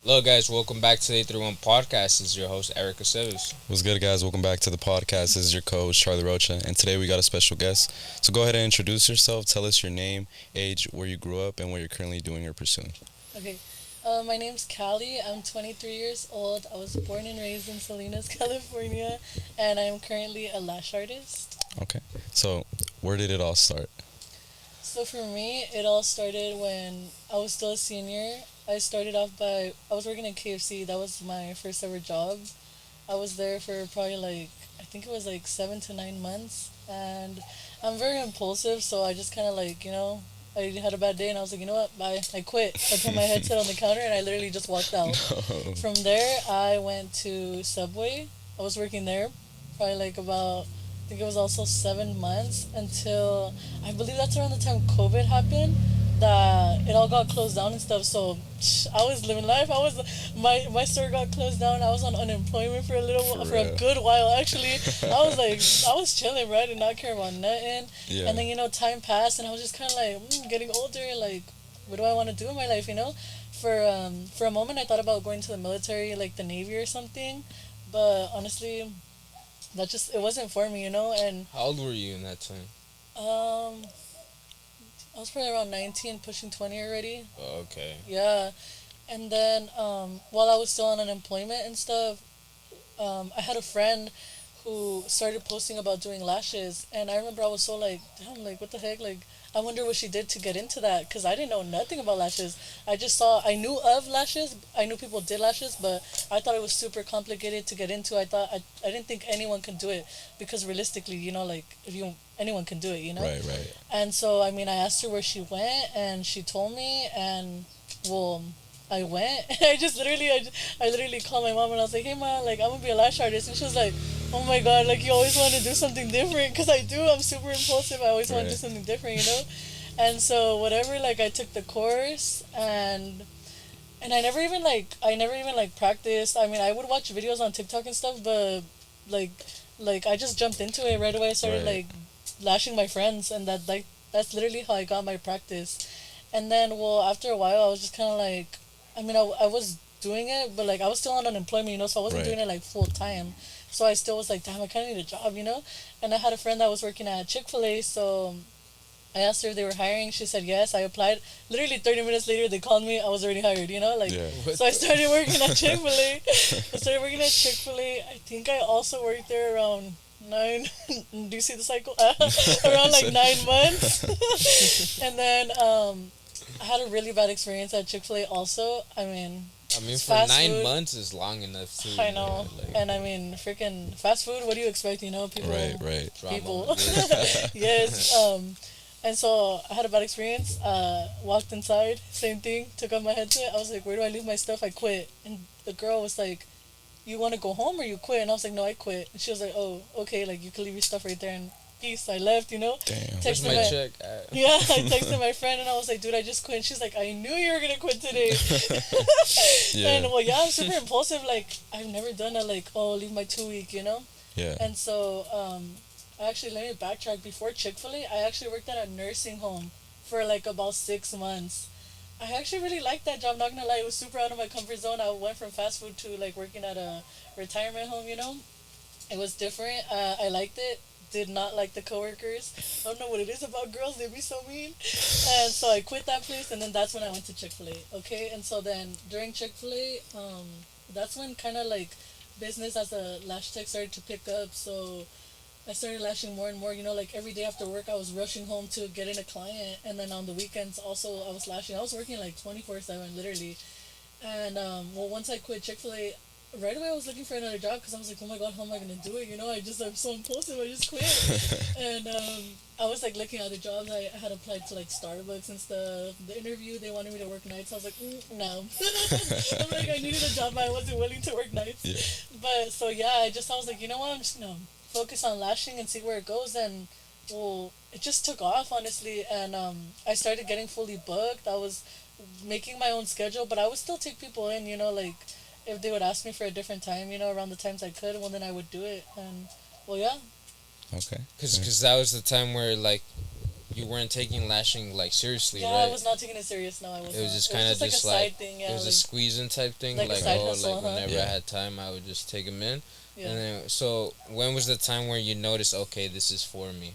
Hello, guys. Welcome back to the 831 podcast. This is your host, Erik. What's good, guys? Welcome back to the podcast. This is your co-host, Charlie Rocha, and today we got a special guest. So go ahead and introduce yourself. Tell us your name, age, where you grew up, and what you're currently doing or pursuing. Okay. My name's Cali. I'm 23 years old. I was born and raised in Salinas, California, and I am currently a lash artist. Okay. So where did it all start? So for me, it all started when I was still a senior. I was working at KFC. That was my first ever job. I was there for probably I think it was like 7 to 9 months. And I'm very impulsive, so I just kind of I had a bad day and I was like, you know what, bye. I quit. I put my headset on the counter and I literally just walked out. No. From there, I went to Subway. I was working there probably I think it was also 7 months until I believe that's around the time COVID happened. That it all got closed down and stuff. So I was living life. My store got closed down. I was on unemployment for for a good while actually. I was chilling, right, and not caring about nothing. Yeah. And then time passed, and I was just kind of getting older. Like, what do I want to do in my life? For a moment I thought about going to the military, like the Navy or something, but honestly, it wasn't for me. And How old were you in that time? um. I was probably around 19, pushing 20 already. Oh, okay. Yeah. And then while I was still on unemployment and stuff, I had a friend who started posting about doing lashes. And I remember I was so damn, what the heck? I wonder what she did to get into that. Because I didn't know nothing about lashes. I knew of lashes. I knew people did lashes, but I thought it was super complicated to get into. I didn't think anyone could do it. Because realistically, if you, anyone can do it. Right, right. And so, I mean, I asked her where she went, and she told me, and well, I went. I literally called my mom, and I was like, "Hey, mom, I'm gonna be a lash artist," and she was like, "Oh my God, you always want to do something different," because I do. I'm super impulsive. I always want to do Right. something different. And so, whatever, I took the course, and I never even practiced. I mean, I would watch videos on TikTok and stuff, but like I just jumped into it right away. I started Right. lashing my friends, and that's literally how I got my practice. And then, well, after a while, I was just kind of I mean, I was doing it, but I was still on unemployment, so I wasn't Right. doing it full time. So I still was like, damn, I kind of need a job. And I had a friend that was working at Chick-fil-A, so I asked her if they were hiring. She said yes. I applied. Literally 30 minutes later, they called me. I was already hired. Yeah. So I started working at Chick-fil-A. I started working at Chick-fil-A. I think I also worked there around 9. Do you see the cycle? Around 9 months. And then I had a really bad experience at Chick-fil-A also. I mean, I mean, it's for fast 9 months is long enough, too. I know. And I mean, freaking fast food, what do you expect? People. Right, right. Drama. People. Yes. And so I had a bad experience. Walked inside, same thing. Took off my headset. I was like, "Where do I leave my stuff?" I quit. And the girl was like, "You want to go home or you quit?" And I was like, "No, I quit." And she was like, "Oh, okay. You can leave your stuff right there." And peace. I left. Damn. Where's Texted my my check? Yeah. I texted my friend and I was like, "Dude, I just quit." And she's like, "I knew you were gonna quit today." Yeah. And well, yeah, I'm super impulsive. I've never done that. Oh, leave my 2 week. Yeah. And so, actually, let me backtrack. Before Chick-fil-A, I actually worked at a nursing home for about 6 months. I actually really liked that job, not gonna lie. It was super out of my comfort zone. I went from fast food to working at a retirement home. It was different. I liked it. Did not like the coworkers. I don't know what it is about girls. They be so mean. And so I quit that place, and then that's when I went to Chick-fil-A. Okay, and so then during Chick-fil-A, that's when kind of business as a lash tech started to pick up. So I started lashing more and more. Every day after work, I was rushing home to get in a client, and then on the weekends also I was lashing. I was working 24/7, literally. And well, once I quit Chick-fil-A, right away I was looking for another job because I was like, oh my God, how am I gonna do it? I'm so impulsive. I just quit. And I was looking at the jobs. I had applied to Starbucks and stuff. The interview, they wanted me to work nights. I was like, no. I'm I needed a job, but I wasn't willing to work nights. Yeah. But so yeah, I was like, you know what? I'm just gonna focus on lashing and see where it goes. And well, it just took off honestly, and I started getting fully booked. I was making my own schedule, but I would still take people in. If they would ask me for a different time, around the times I could, well then I would do it. And well, yeah. Okay. Because that was the time where, you weren't taking lashing like seriously, Yeah, right? I was not taking it serious. No, I was. It was not. just It kind of was just just like a like side thing. Yeah, it was a squeezing type thing, like a like side oh, hustle, like huh? whenever Yeah. I had time, I would just take them in. Yeah. And then, so when was the time where you noticed, okay, this is for me?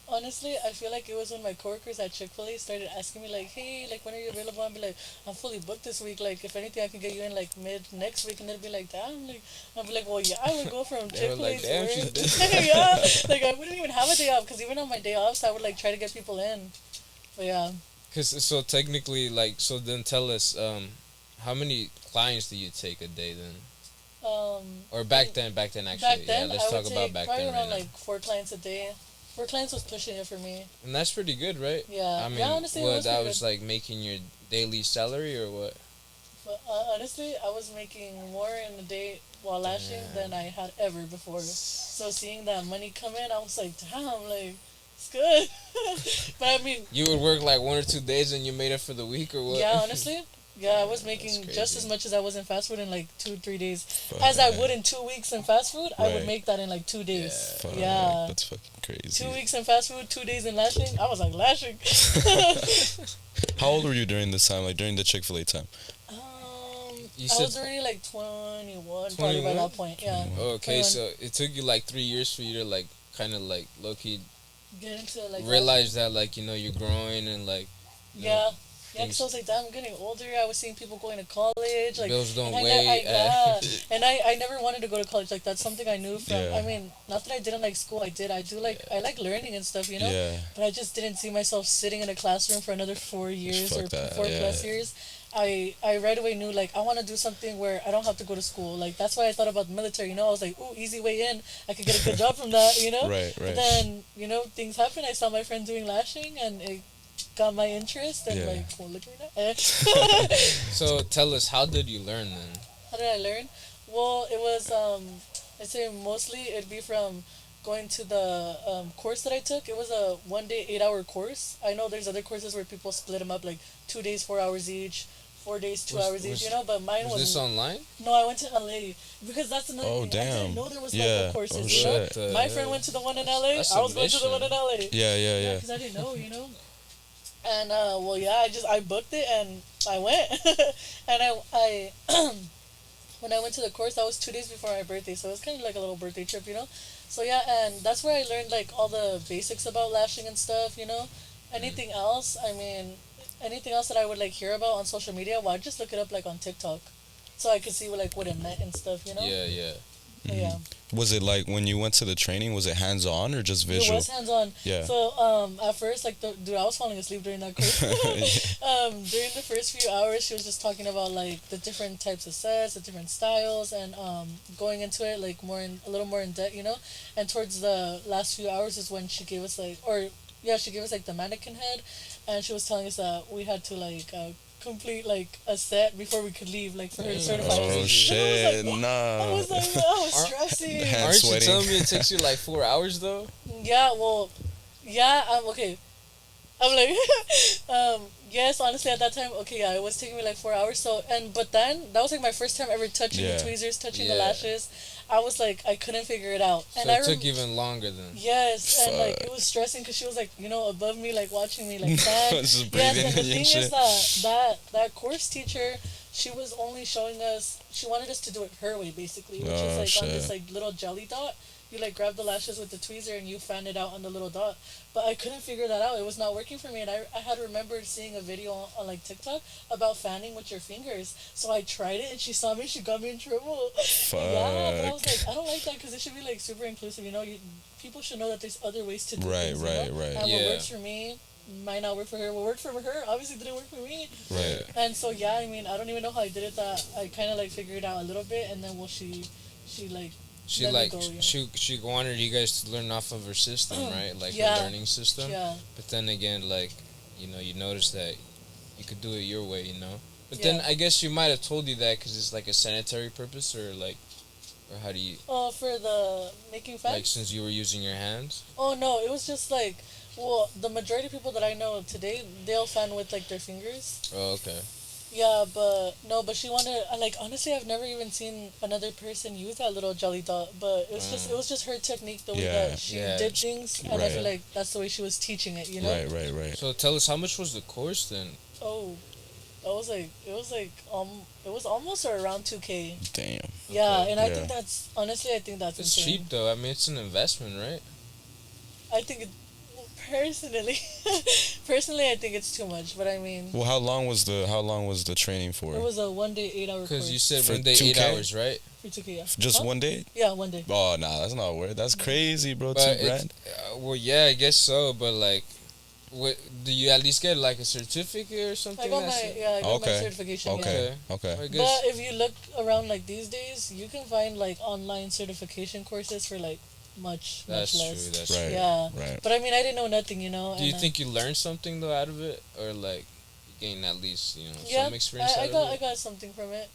Honestly, I feel like it was when my coworkers at Chick-fil-A started asking me like, "Hey, like when are you available?" I'd be like, "I'm fully booked this week. Like, if anything, I can get you in like mid next week." And they'd be like, "Damn!" Like, I'd be like, "Well, yeah, I would go from They were Chick-fil-A like, to "Damn, work." she's busy." Yeah, like I wouldn't even have a day off because even on my day offs, I would like try to get people in. But yeah, Cause so technically, like, so then tell us, how many clients do you take a day then? Or back then actually. back then Yeah, let's I would talk about take back probably then around right like 4 clients a day. 4 clients was pushing it for me. And that's pretty good, right? Yeah, I mean, yeah. Honestly, it what was that pretty was good. like making your daily salary or what? But honestly, I was making more in a day while lashing Damn. than I had ever before. So seeing that money come in, I was like, damn, like it's good. But I mean, You would work like 1 or 2 days and you made it for the week or what? yeah, honestly, yeah, I was That's making crazy. just as much as I was in fast food in like 2-3 days, Fuck. as I would in 2 weeks in fast food. I would Right. make that in like 2 days. Fuck, Yeah. That's fucking crazy. 2 weeks in fast food, 2 days in lashing. I was like lashing. How old were you during this time? Like during the Chick-fil-A time? You I said was already like 21 probably by 21? that point. Yeah. okay, 21. so it took you like 3 years for you to like kind of like low key Get into like realize that like you're growing and like you know, Yeah. Yeah, things- because I was like, damn, I'm getting older. I was seeing people going to college. Like, bills don't and I, wait. yeah. And I never wanted to go to college. Like, that's something I knew from, Yeah. I mean, not that I didn't like school. I did. I do like, I like learning and stuff, you know? Yeah. But I just didn't see myself sitting in a classroom for another 4 years Fuck or that, 4 yeah. plus years. I right away knew, like, I want to do something where I don't have to go to school. Like, that's why I thought about the military, you know? I was like, ooh, easy way in. I could get a good job from that, you know? Right, But right. then, you know, things happened. I saw my friend doing lashing and it got my interest and Yeah. like, well, look at that. So tell us, how did you learn then? How did I learn? Well, it was I'd say mostly it'd be from going to the course that I took. It was a 1 day 8 hour course. I know there's other courses where people split them up like 2 days 4 hours each, 4 days 2 hours each. You know, but mine Was was this online? no. I went to LA because that's another Oh, thing. I damn. didn't know there was Yeah. local courses. Oh, You know? shit. What the My hell? friend went to the one in LA. That's I a was going to the one in mission. LA. Yeah, yeah, yeah. Because I didn't know, you know. And well, yeah, I booked it and I went, and I when I went to the course, that was 2 days before my birthday, so it was kind of like a little birthday trip, you know. So yeah, and that's where I learned like all the basics about lashing and stuff, you know. Anything else, I mean, anything else that I would like hear about on social media, well, I'd just look it up like on TikTok, so I could see what it meant and stuff, you know. Yeah, yeah. But, yeah. Was it like when you went to the training? Was it hands on or just It visual? was hands on. Yeah. So at first, like dude, I was falling asleep during that course. During the first few hours, she was just talking about like the different types of sets, the different styles, and going into it like a little more in depth, you know. And towards the last few hours is when she gave us she gave us like the mannequin head, and she was telling us that we had to like complete like a set before we could leave, like for her to certify us. Oh crazy. shit! I Nah. was like, I was stressing. Hand Aren't sweating. you telling me it takes you like 4 hours though? Yeah, well, yeah, I'm okay. I'm like, yes, honestly, at that time, okay, yeah, it was taking me like 4 hours. So, but then that was like my first time ever touching Yeah. the tweezers, touching the Yeah. lashes. I was like, I couldn't figure it out. So And it I took even longer then. yes, and like Fuck. it was stressing because she was like, you know, above me, like watching me, like that. Just Yes, breathing and the and thing shit. is that course teacher, she was only showing us. She wanted us to do it her way, basically, which Oh, is like on shit. this like little jelly dot. You like grab the lashes with the tweezer and you fan it out on the little dot. But I couldn't figure that out. It was not working for me, and I had remembered seeing a video on like TikTok about fanning with your fingers. So I tried it, and she saw me. She got me in trouble. Fuck. Yeah, but I was like, I don't like that because it should be like super inclusive. You know, people should know that there's other ways to do Right, things. right, you know? right. And Yeah. what works for me might not work for her. What worked for her obviously didn't work for me. Right. And so yeah, I mean, I don't even know how I did it. That I kind of like figured it out a little bit, and then she like. She let me like go, yeah. she wanted you guys to learn off of her system, right? Like Yeah. her learning system. Yeah. But then again, like, you notice that you could do it your way, you know. But Yeah. then I guess she might have told you that because it's like a sanitary purpose, or like, or how do you Oh, for the making like facts? since you were using your hands? Oh no, it was just like, well, the majority of people that I know today, they'll fan with like their fingers. Oh, okay. Yeah, but no, but she wanted like honestly, I've never even seen another person use that little jelly dot. But it was just her technique, the way Yeah. that she Yeah. did things, and I feel Right. like that's the way she was teaching it. You know. Right, right, right. So tell us, how much was the course then? Oh, it was almost or around 2K. Damn. Yeah, Okay. and I Yeah. think that's honestly, I think that's It's insane. cheap though. I mean, it's an investment, right? I think it, personally, personally, I think it's too much. But I mean, Well, how long was the training for? it was a 1 day 8 hour Because course you said For 1 day 8 2K? hours, right? for 2K. Yeah. Just Huh? 1 day? Yeah, 1 day. Oh, nah, that's not worth. That's crazy, bro. But 2 grand. well, yeah, I guess so. But like, what do you at least get like a certificate or something? I got that's my it? yeah, I got Okay. my certification. Okay. Yeah. Okay. I But guess. if you look around like these days, you can find like online certification courses for like much That's much true. less. That's Right. true. Yeah. Right. But I mean, I didn't know nothing, you know. Do you and, think you learned something though out of it, or like you gained at least yeah, some experience I out got of I it? got something from it.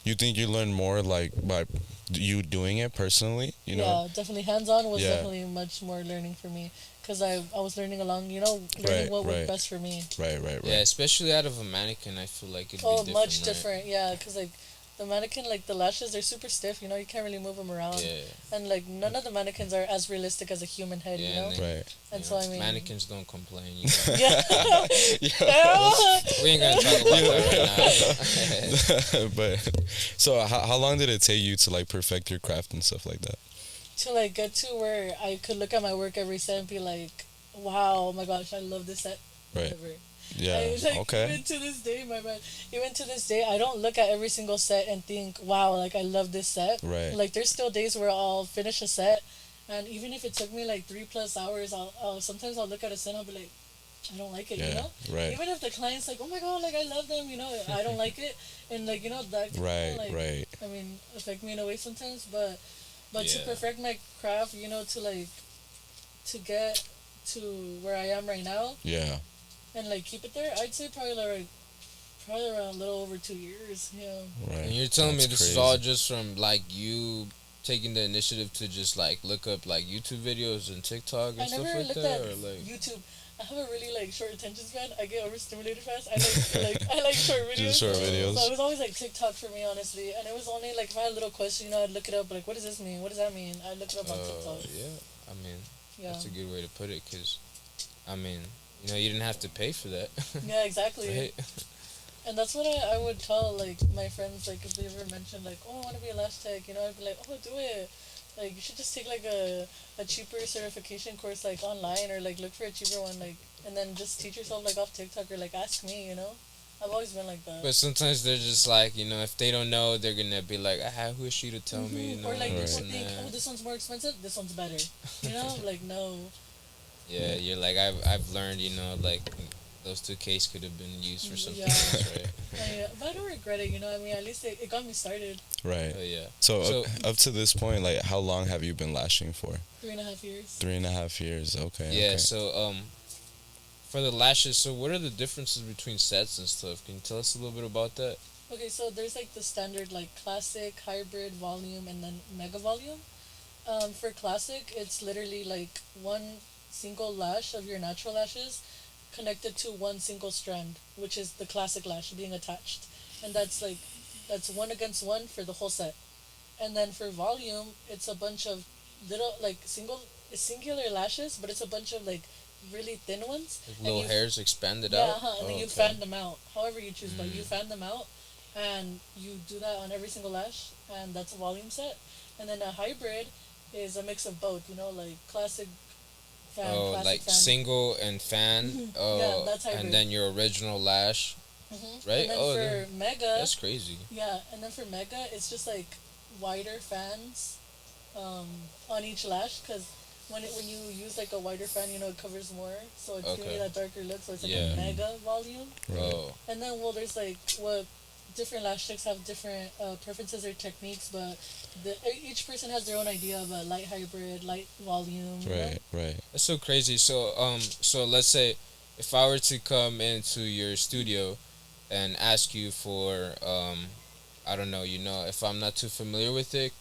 You think you learn more like by you doing it personally? You know. Yeah, definitely hands on was Yeah. definitely much more learning for me because I was learning along, you know, learning Right, what right. worked best for me. Right. Right. Right. Yeah, especially out of a mannequin, I feel like it'd Oh, be different. much right? different, yeah, because like the mannequin, like the lashes, they're super stiff, you know, you can't really move them around. Yeah. And like none of the mannequins are as realistic as a human head, Yeah, you know. and they- Right. And You so know, I mean, mannequins don't complain. You know? yeah. Yeah. We ain't gonna talk about that right now. But so how long did it take you to like perfect your craft and stuff like that? To like get to where I could look at my work every set and be like, wow, oh my gosh, I love this set. Right. Whatever. Yeah. I, like, Okay. Even to this day, my man. Even to this day, I don't look at every single set and think, wow, like I love this set. Right. Like there's still days where I'll finish a set, and even if it took me like 3+ hours, sometimes I'll look at a set and I'll be like, I don't like it, you Yeah. know. Right. Even if the client's like, oh my god, like I love them, you know, I don't like it, and like you know that can Right. like, Right. I mean, affect me in a way sometimes, but to Yeah. perfect my craft, you know, to get to where I am right now Yeah. and like keep it there, I'd say probably around a little over 2 years. Yeah. Right. And you're telling me That's this is crazy. all just from like you taking the initiative to just like look up like YouTube videos and TikTok and I stuff never like looked that, at or like YouTube. I have a really like short attention span. I get overstimulated fast. I like short videos. Just short So videos. it was always like TikTok for me, honestly. And it was only like if I had a little question, you know, I'd look it up. Like, what does this mean? What does that mean? I'd look it up on TikTok. yeah. I mean, Yeah. that's a good way to put it, cause I mean, you know, you didn't have to pay for that. Yeah, exactly. Right? And that's what I would tell like my friends, like if they ever mentioned like, oh, I want to be a lash tech, you know, I'd be like, oh, do it. Like you should just take like a cheaper certification course like online, or like look for a cheaper one, like, and then just teach yourself like off TikTok, or like ask me, you know. I've always been like that. But sometimes they're just like, you know, if they don't know, they're gonna be like, who is she to tell me? You know, Or like Right. people this and think, that. oh, this one's more expensive, this one's better. You know, like no. Yeah, you're like, I've learned, you know, like those 2Ks could have been used for something Yeah. else, right? But I don't regret it, you know. I mean, at least it got me started. Right. Oh yeah. So, So- up to this point, like, how long have you been lashing for? 3.5 years. 3.5 years. Okay. Yeah. Okay. So for the lashes, so what are the differences between sets and stuff? Can you tell us a little bit about that? Okay, so there's like the standard like classic, hybrid, volume, and then mega volume. For classic, it's literally like one single lash of your natural lashes connected to one single strand, which is the classic lash being attached, and that's one against one for the whole set. And then for volume, it's a bunch of little like singular lashes, but it's a bunch of like really thin ones. Like And little you- hairs expanded Yeah, out. and then Oh, you okay. fan them out, however you choose, but you fan them out, and you do that on every single lash, and that's a volume set. And then a hybrid is a mix of both, you know, like classic fan, Oh, classic like fan. single and fan. Oh, Yeah, that's hybrid. and then your original lash, Mhm. right? And then Oh, for mega, that's crazy. yeah, and then for mega, it's just like wider fans on each lash, because when you use like a wider fan, you know, it covers more, so it's giving Okay. you that darker look, so it's like Yeah. a mega volume. Oh, And then, well, there's like what different lash techs have different preferences or techniques, but each person has their own idea of a light hybrid, light volume. you know? Right. Right. that's so crazy. So let's say if I were to come into your studio and ask you for I don't know, you know, if I'm not too familiar with it,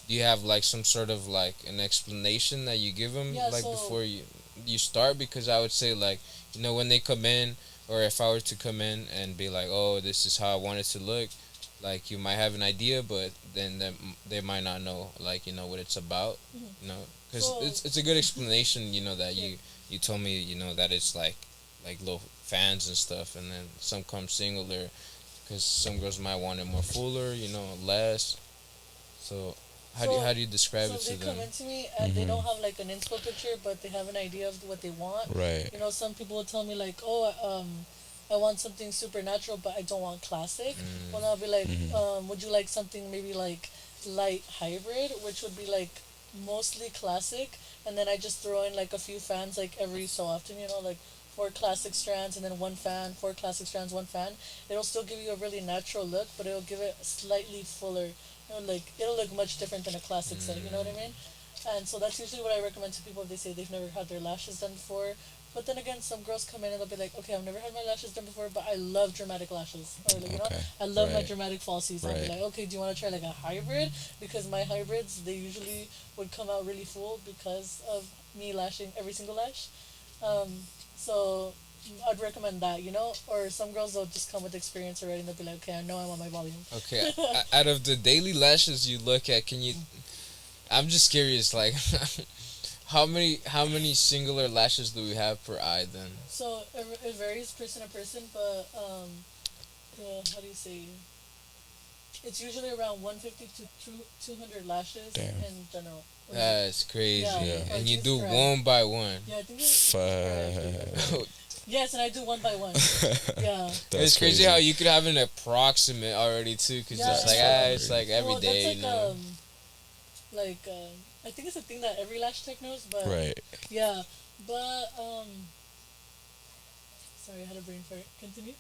do you have like some sort of like an explanation that you give them Yeah, like so- before you start? Because I would say like, you know, when they come in, or if I were to come in and be like, oh, this is how I want it to look, like you might have an idea, but then they might not know, like what it's about, Mhm. because So it's a good explanation, that yeah. you told me, that it's like little fans and stuff, and then some come singular, because some girls might want it more fuller, less. So So, how do you describe so it to they come them? into me and they don't have like an inspo picture, but they have an idea of what they want. Right. Some people will tell me like, oh, I want something supernatural, but I don't want classic. Well, Mm, I'll be like, Mm-hmm. would you like something maybe like light hybrid, which would be like mostly classic, and then I just throw in like a few fans like every so often, like four classic strands and then one fan, four classic strands, one fan. It'll still give you a really natural look, but it'll give it a slightly fuller. It'll look much different than a classic set. You know what I mean? And so that's usually what I recommend to people if they say they've never had their lashes done before. But then again, some girls come in and they'll be like, okay, I've never had my lashes done before, but I love dramatic lashes. Or, like, Okay. I love my Right. dramatic falsies. I'll be Right. like, okay, do you want to try like a hybrid? Because my hybrids, they usually would come out really full because of me lashing every single lash. So I'd recommend that, Or some girls will just come with experience already and they'll be like, okay, I know I want my volume. okay, out of the daily lashes you look at, can you? I'm just curious, like, how many singular lashes do we have per eye then? So it varies person to person, but how do you say? It's usually around 150 to 200 lashes Damn. in general. That's crazy. Yeah, Yeah. And or you two do strands. one by one. Yeah, I think it's Fuck. yes, and I do one by one. Yeah. That's It's crazy how you could have an approximate already too, because Yeah, it's like it's like every well, day, that's like I think it's a thing that every lash tech knows, but Right. yeah, but sorry, I had a brain fart. Continue.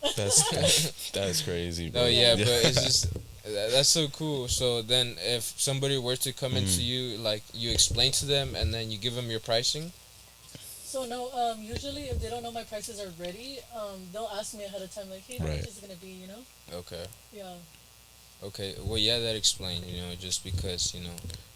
That's crazy, bro. No, yeah, Yeah. but it's just that's so cool. So then, if somebody were to come into Mhm. you, like you explain to them, and then you give them your pricing. So no, usually if they don't know my prices already, they'll ask me ahead of time like, hey, how Right. much is it gonna be? Okay. Yeah. Okay. Well, yeah, that explained. Just because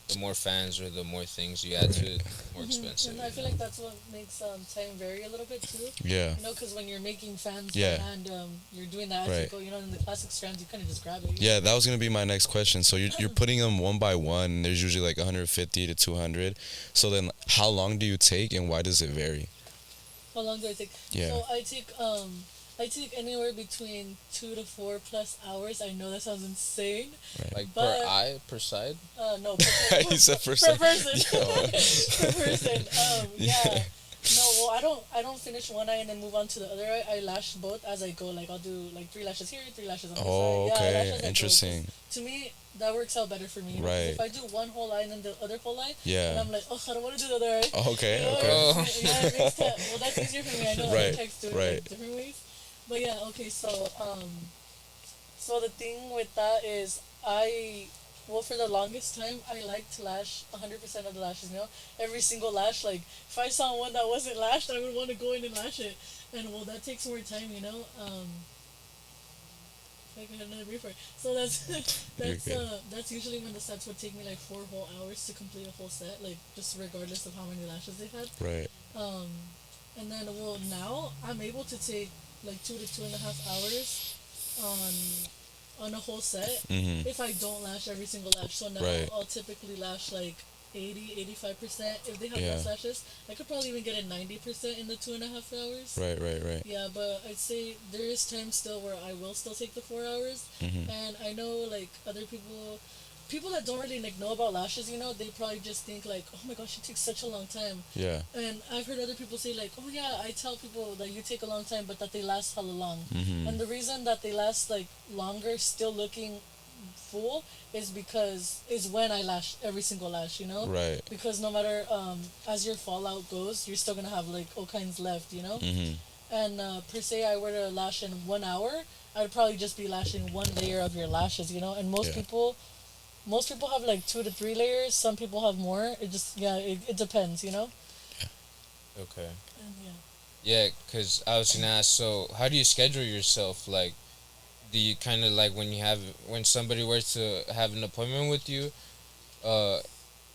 the more fans or the more things you add to it, the more expensive. And I feel like that's what makes time vary a little bit too. Yeah. Because when you're making fans Yeah. and you're doing that as you Right. go, in the classic strands, you kind of just grab it. Yeah, that was gonna be my next question. So you're putting them one by one. There's usually like 150 to 200. So then, how long do you take, and why does it vary? How long do I take? Yeah. So I take anywhere between 2 to 4 plus hours. I know that sounds insane. Like But per eye, per side. No, You said per person. person. Yo. Per person. Yeah. Yeah. No, well, I don't finish one eye and then move on to the other eye. I lash both as I go. Like I'll do like 3 lashes here, 3 lashes on this Oh, side. Yeah, I lash okay. as I go. Interesting. To me, that works out better for me. Right. If I do one whole eye and then the other whole eye, Yeah. and I'm like, oh, I don't want to do the other eye. Oh, okay. You know, Okay. Oh. Yeah, it makes well, that's easier for me. I know other Right, techs do it right. like different ways. But yeah, okay. So the thing with that is well, for the longest time, I like to lash 100% of the lashes, Every single lash, like, if I saw one that wasn't lashed, I would want to go in and lash it. And, well, that takes more time. I had another brief for it. So You're good. that's usually when the sets would take me like 4 whole hours to complete a full set, like, just regardless of how many lashes they had. Right. Um, and then, well, now I'm able to take like 2 to 2.5 hours on a whole set Mhm. if I don't lash every single lash. So now Right. I'll typically lash like 80, 85%. If they have Yeah. less lashes, I could probably even get it 90% in the 2.5 hours. Right. Right. Right. Yeah, but I'd say there is time still where I will still take the 4 hours. Mhm. And I know like other people that don't really like know about lashes, they probably just think like, oh my gosh, it takes such a long time. Yeah. And I've heard other people say like, oh yeah, I tell people that you take a long time, but that they last hella long. Mhm. And the reason that they last like longer, still looking full, is when I lash every single lash. Right. Because no matter as your fallout goes, you're still gonna have like all kinds left. Mhm. And per se, I were to lash in 1 hour, I'd probably just be lashing one layer of your lashes. And most Yeah. people. Most people have like 2 to 3 layers. Some people have more. It just it depends. Okay. And yeah. Yeah, because I was gonna ask. So, how do you schedule yourself? Like, do you kind of like when somebody were to have an appointment with you? Uh,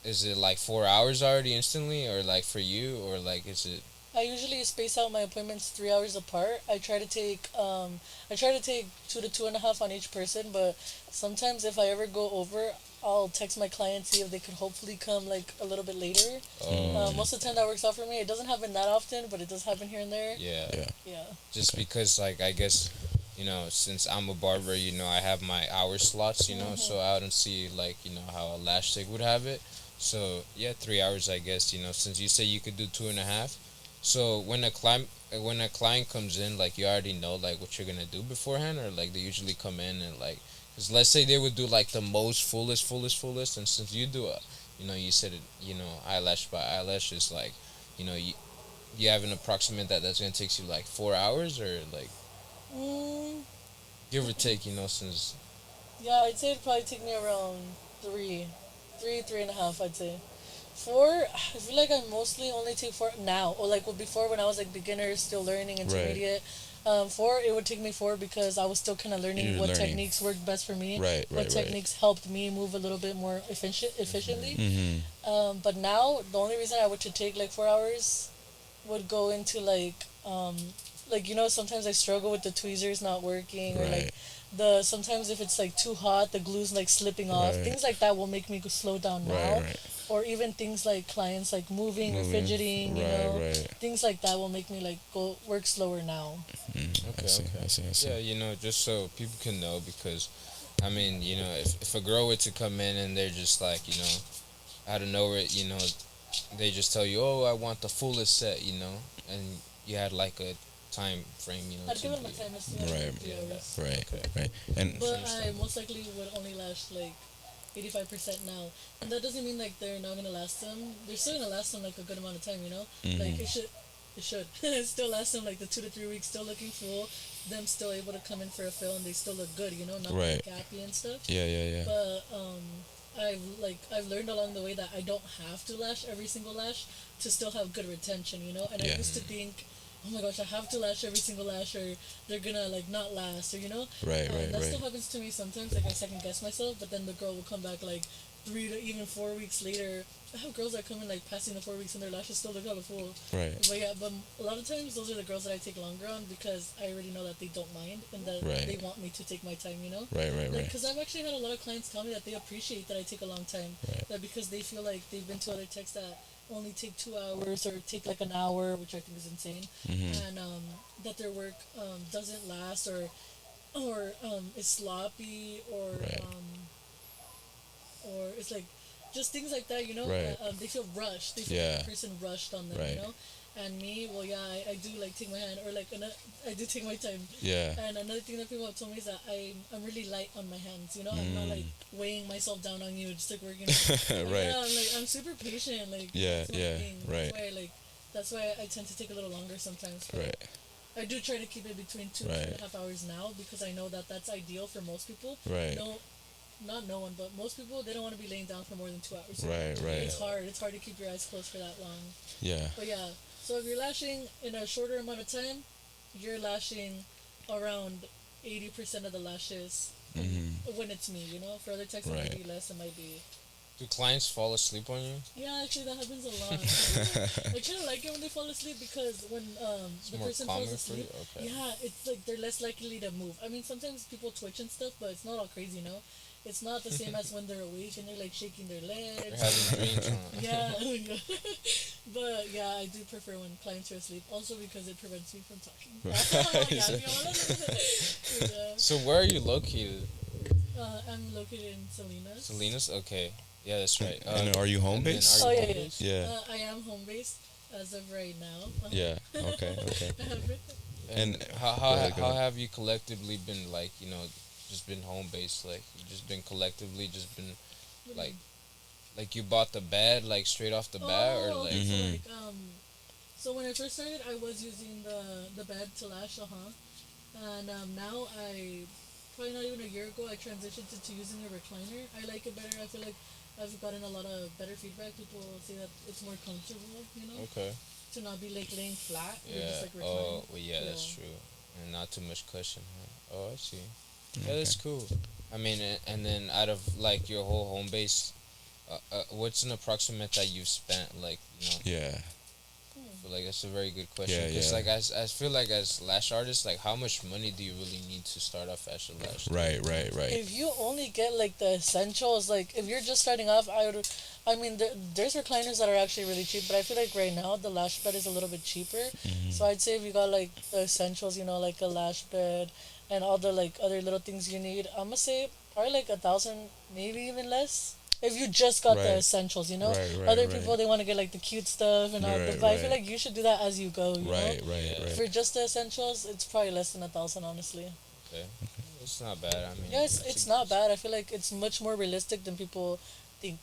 is it like 4 hours already instantly, or like for you, or like is it? I usually space out my appointments 3 hours apart. I try to take 2 to 2.5 on each person, but sometimes if I ever go over, I'll text my client see if they could hopefully come like a little bit later. Oh, Most of the time that works out for me. It doesn't happen that often, but it does happen here and there. yeah. Yeah. Yeah. Just because, like, I guess, since I'm a barber, I have my hour slots, so I don't see, like, how a lash tech would have it. So, yeah, 3 hours, I guess, since you say you could do 2.5. So, when a client comes in, like, you already know, like, what you're gonna do beforehand, or, like, they usually come in and, like, because let's say they would do, like, the most fullest, and since you do you said it, eyelash by eyelash is, like, you have an approximate that's gonna take you, like, 4 hours, or, like, Mm, give or take, since. yeah, I'd say it'd probably take me around three, 3.5. I'd say 4. I feel like I mostly only take 4 now, or like before when I was like beginner, still learning Right. intermediate. 4, it would take me 4 because I was still kind of learning You're what learning. techniques worked best for me, Right. what Right. Right. techniques helped me move a little bit more efficiently. Mm-hmm. But now the only reason I would to take like 4 hours would go into like sometimes I struggle with the tweezers not working, or like Right. the sometimes if it's like too hot the glue's like slipping off, Right. things like that will make me go slow down Right. now. Right. Or even things like clients like moving or Moving. fidgeting, Right. Right. things like that will make me like go work slower now. I Okay, see. okay. I see. I see. Yeah, just so people can know, because, I mean, if a girl were to come in and they're just like, out of nowhere, they just tell you, oh, I want the fullest set, and you had like a time frame, I'd to give it my be. time estimate Right. of 3 hours. Right. Okay. Right. And But I Understand. most likely would only last like 85% now. And that doesn't mean like they're not gonna last them. They're still gonna last them like a good amount of time. Like Mhm. it should still last them like the 2 to 3 weeks, still looking full, them still able to come in for a fill and they still look good, not Right. like gappy and stuff. Yeah. Yeah. Yeah. But I've learned along the way that I don't have to lash every single lash to still have good retention. And I Yeah. used to think, oh my gosh, I have to lash every single lash or they're gonna like not last, or. Right. Right. That Right. still happens to me sometimes. Like I second guess myself, but then the girl will come back like 3 to even 4 weeks later. I have girls that come in like passing the 4 weeks and their lashes still look hella full. Right. But yeah, but a lot of times those are the girls that I take longer on because I already know that they don't mind and that Right. they want me to take my time. Right. Right. Like, Right. because I've actually had a lot of clients tell me that they appreciate that I take a long time. Right. That because they feel like they've been to other techs that only take 2 hours or take like an hour, which I think is insane, Mhm. and that their work doesn't last or is sloppy Right. or it's like just things like that. Right. They feel rushed. They feel Yeah. like the person rushed on them. Right. And me, well, yeah, I do like take my hand or like I do take my time. Yeah. And another thing that people have told me is that I'm really light on my hands. I'm not like weighing myself down on you, just like working. Right. Yeah, I'm super patient. Like Yeah, that's my yeah, thing. right. That's why I tend to take a little longer sometimes. But Right. I do try to keep it between two Right. and a half hours now because I know that that's ideal for most people. Right. No, not no one, but most people they don't want to be laying down for more than 2 hours. Right. Right. It's hard. It's hard to keep your eyes closed for that long. Yeah. But yeah, so if you're lashing in a shorter amount of time, you're lashing around 80% of the lashes Mhm. when it's me. For other techs, it Right. might be less. It might be. Do clients fall asleep on you? Yeah, actually, that happens a lot. I kind of like it when they fall asleep because when It's the more person falls calmer for you? asleep, Okay. yeah, it's like they're less likely to move. I mean, sometimes people twitch and stuff, but it's not all crazy. It's not the same as when they're awake and they're like shaking their They're legs. having dreams, huh? Yeah, but yeah, I do prefer when clients are asleep. Also because it prevents me from talking. Yeah, if you wanna- yeah. So where are you located? I'm located in Salinas. Salinas? Okay. Yeah, that's right. And are you home and then based? are Oh, you yeah, home yeah. based? Yeah. I am home based as of right now. Yeah. Okay. Okay. And And how go ahead, go how ahead. have you collectively been, like, just been home based, like you just been collectively just been like you bought the bed like straight off the bat, or Oh, like okay. So Mhm. like so when I first started, I was using the bed to lash, and now I probably not even a year ago I transitioned to using a recliner. I like it better. I feel like I've gotten a lot of better feedback. People say that it's more comfortable, okay, to not be like laying flat. You're yeah, just like oh reclining. well, yeah, that's Yeah. true, and not too much cushion, huh? Oh, I see. Yeah, Okay. that's cool. I mean, and then out of like your whole home base, what's an approximate that you've spent, like, Yeah. But like that's a very good question Yeah, because yeah. like I feel like as lash artists, like how much money do you really need to start off as a lash? Right. If you only get like the essentials, like if you're just starting off, I mean, there's recliners that are actually really cheap, but I feel like right now the lash bed is a little bit cheaper. So I'd say if you got like the essentials, like a lash bed and all the like other little things you need, I'm gonna say probably like 1,000, maybe even less. If you just got the Right. essentials, other Right. people they want to get like the cute stuff and all, Right, but I feel right. like you should do that as you go. Right, Yeah. For just the essentials, it's probably less than 1,000, honestly. Okay, it's not bad. I mean, Yeah, it's not bad. I feel like it's much more realistic than people think.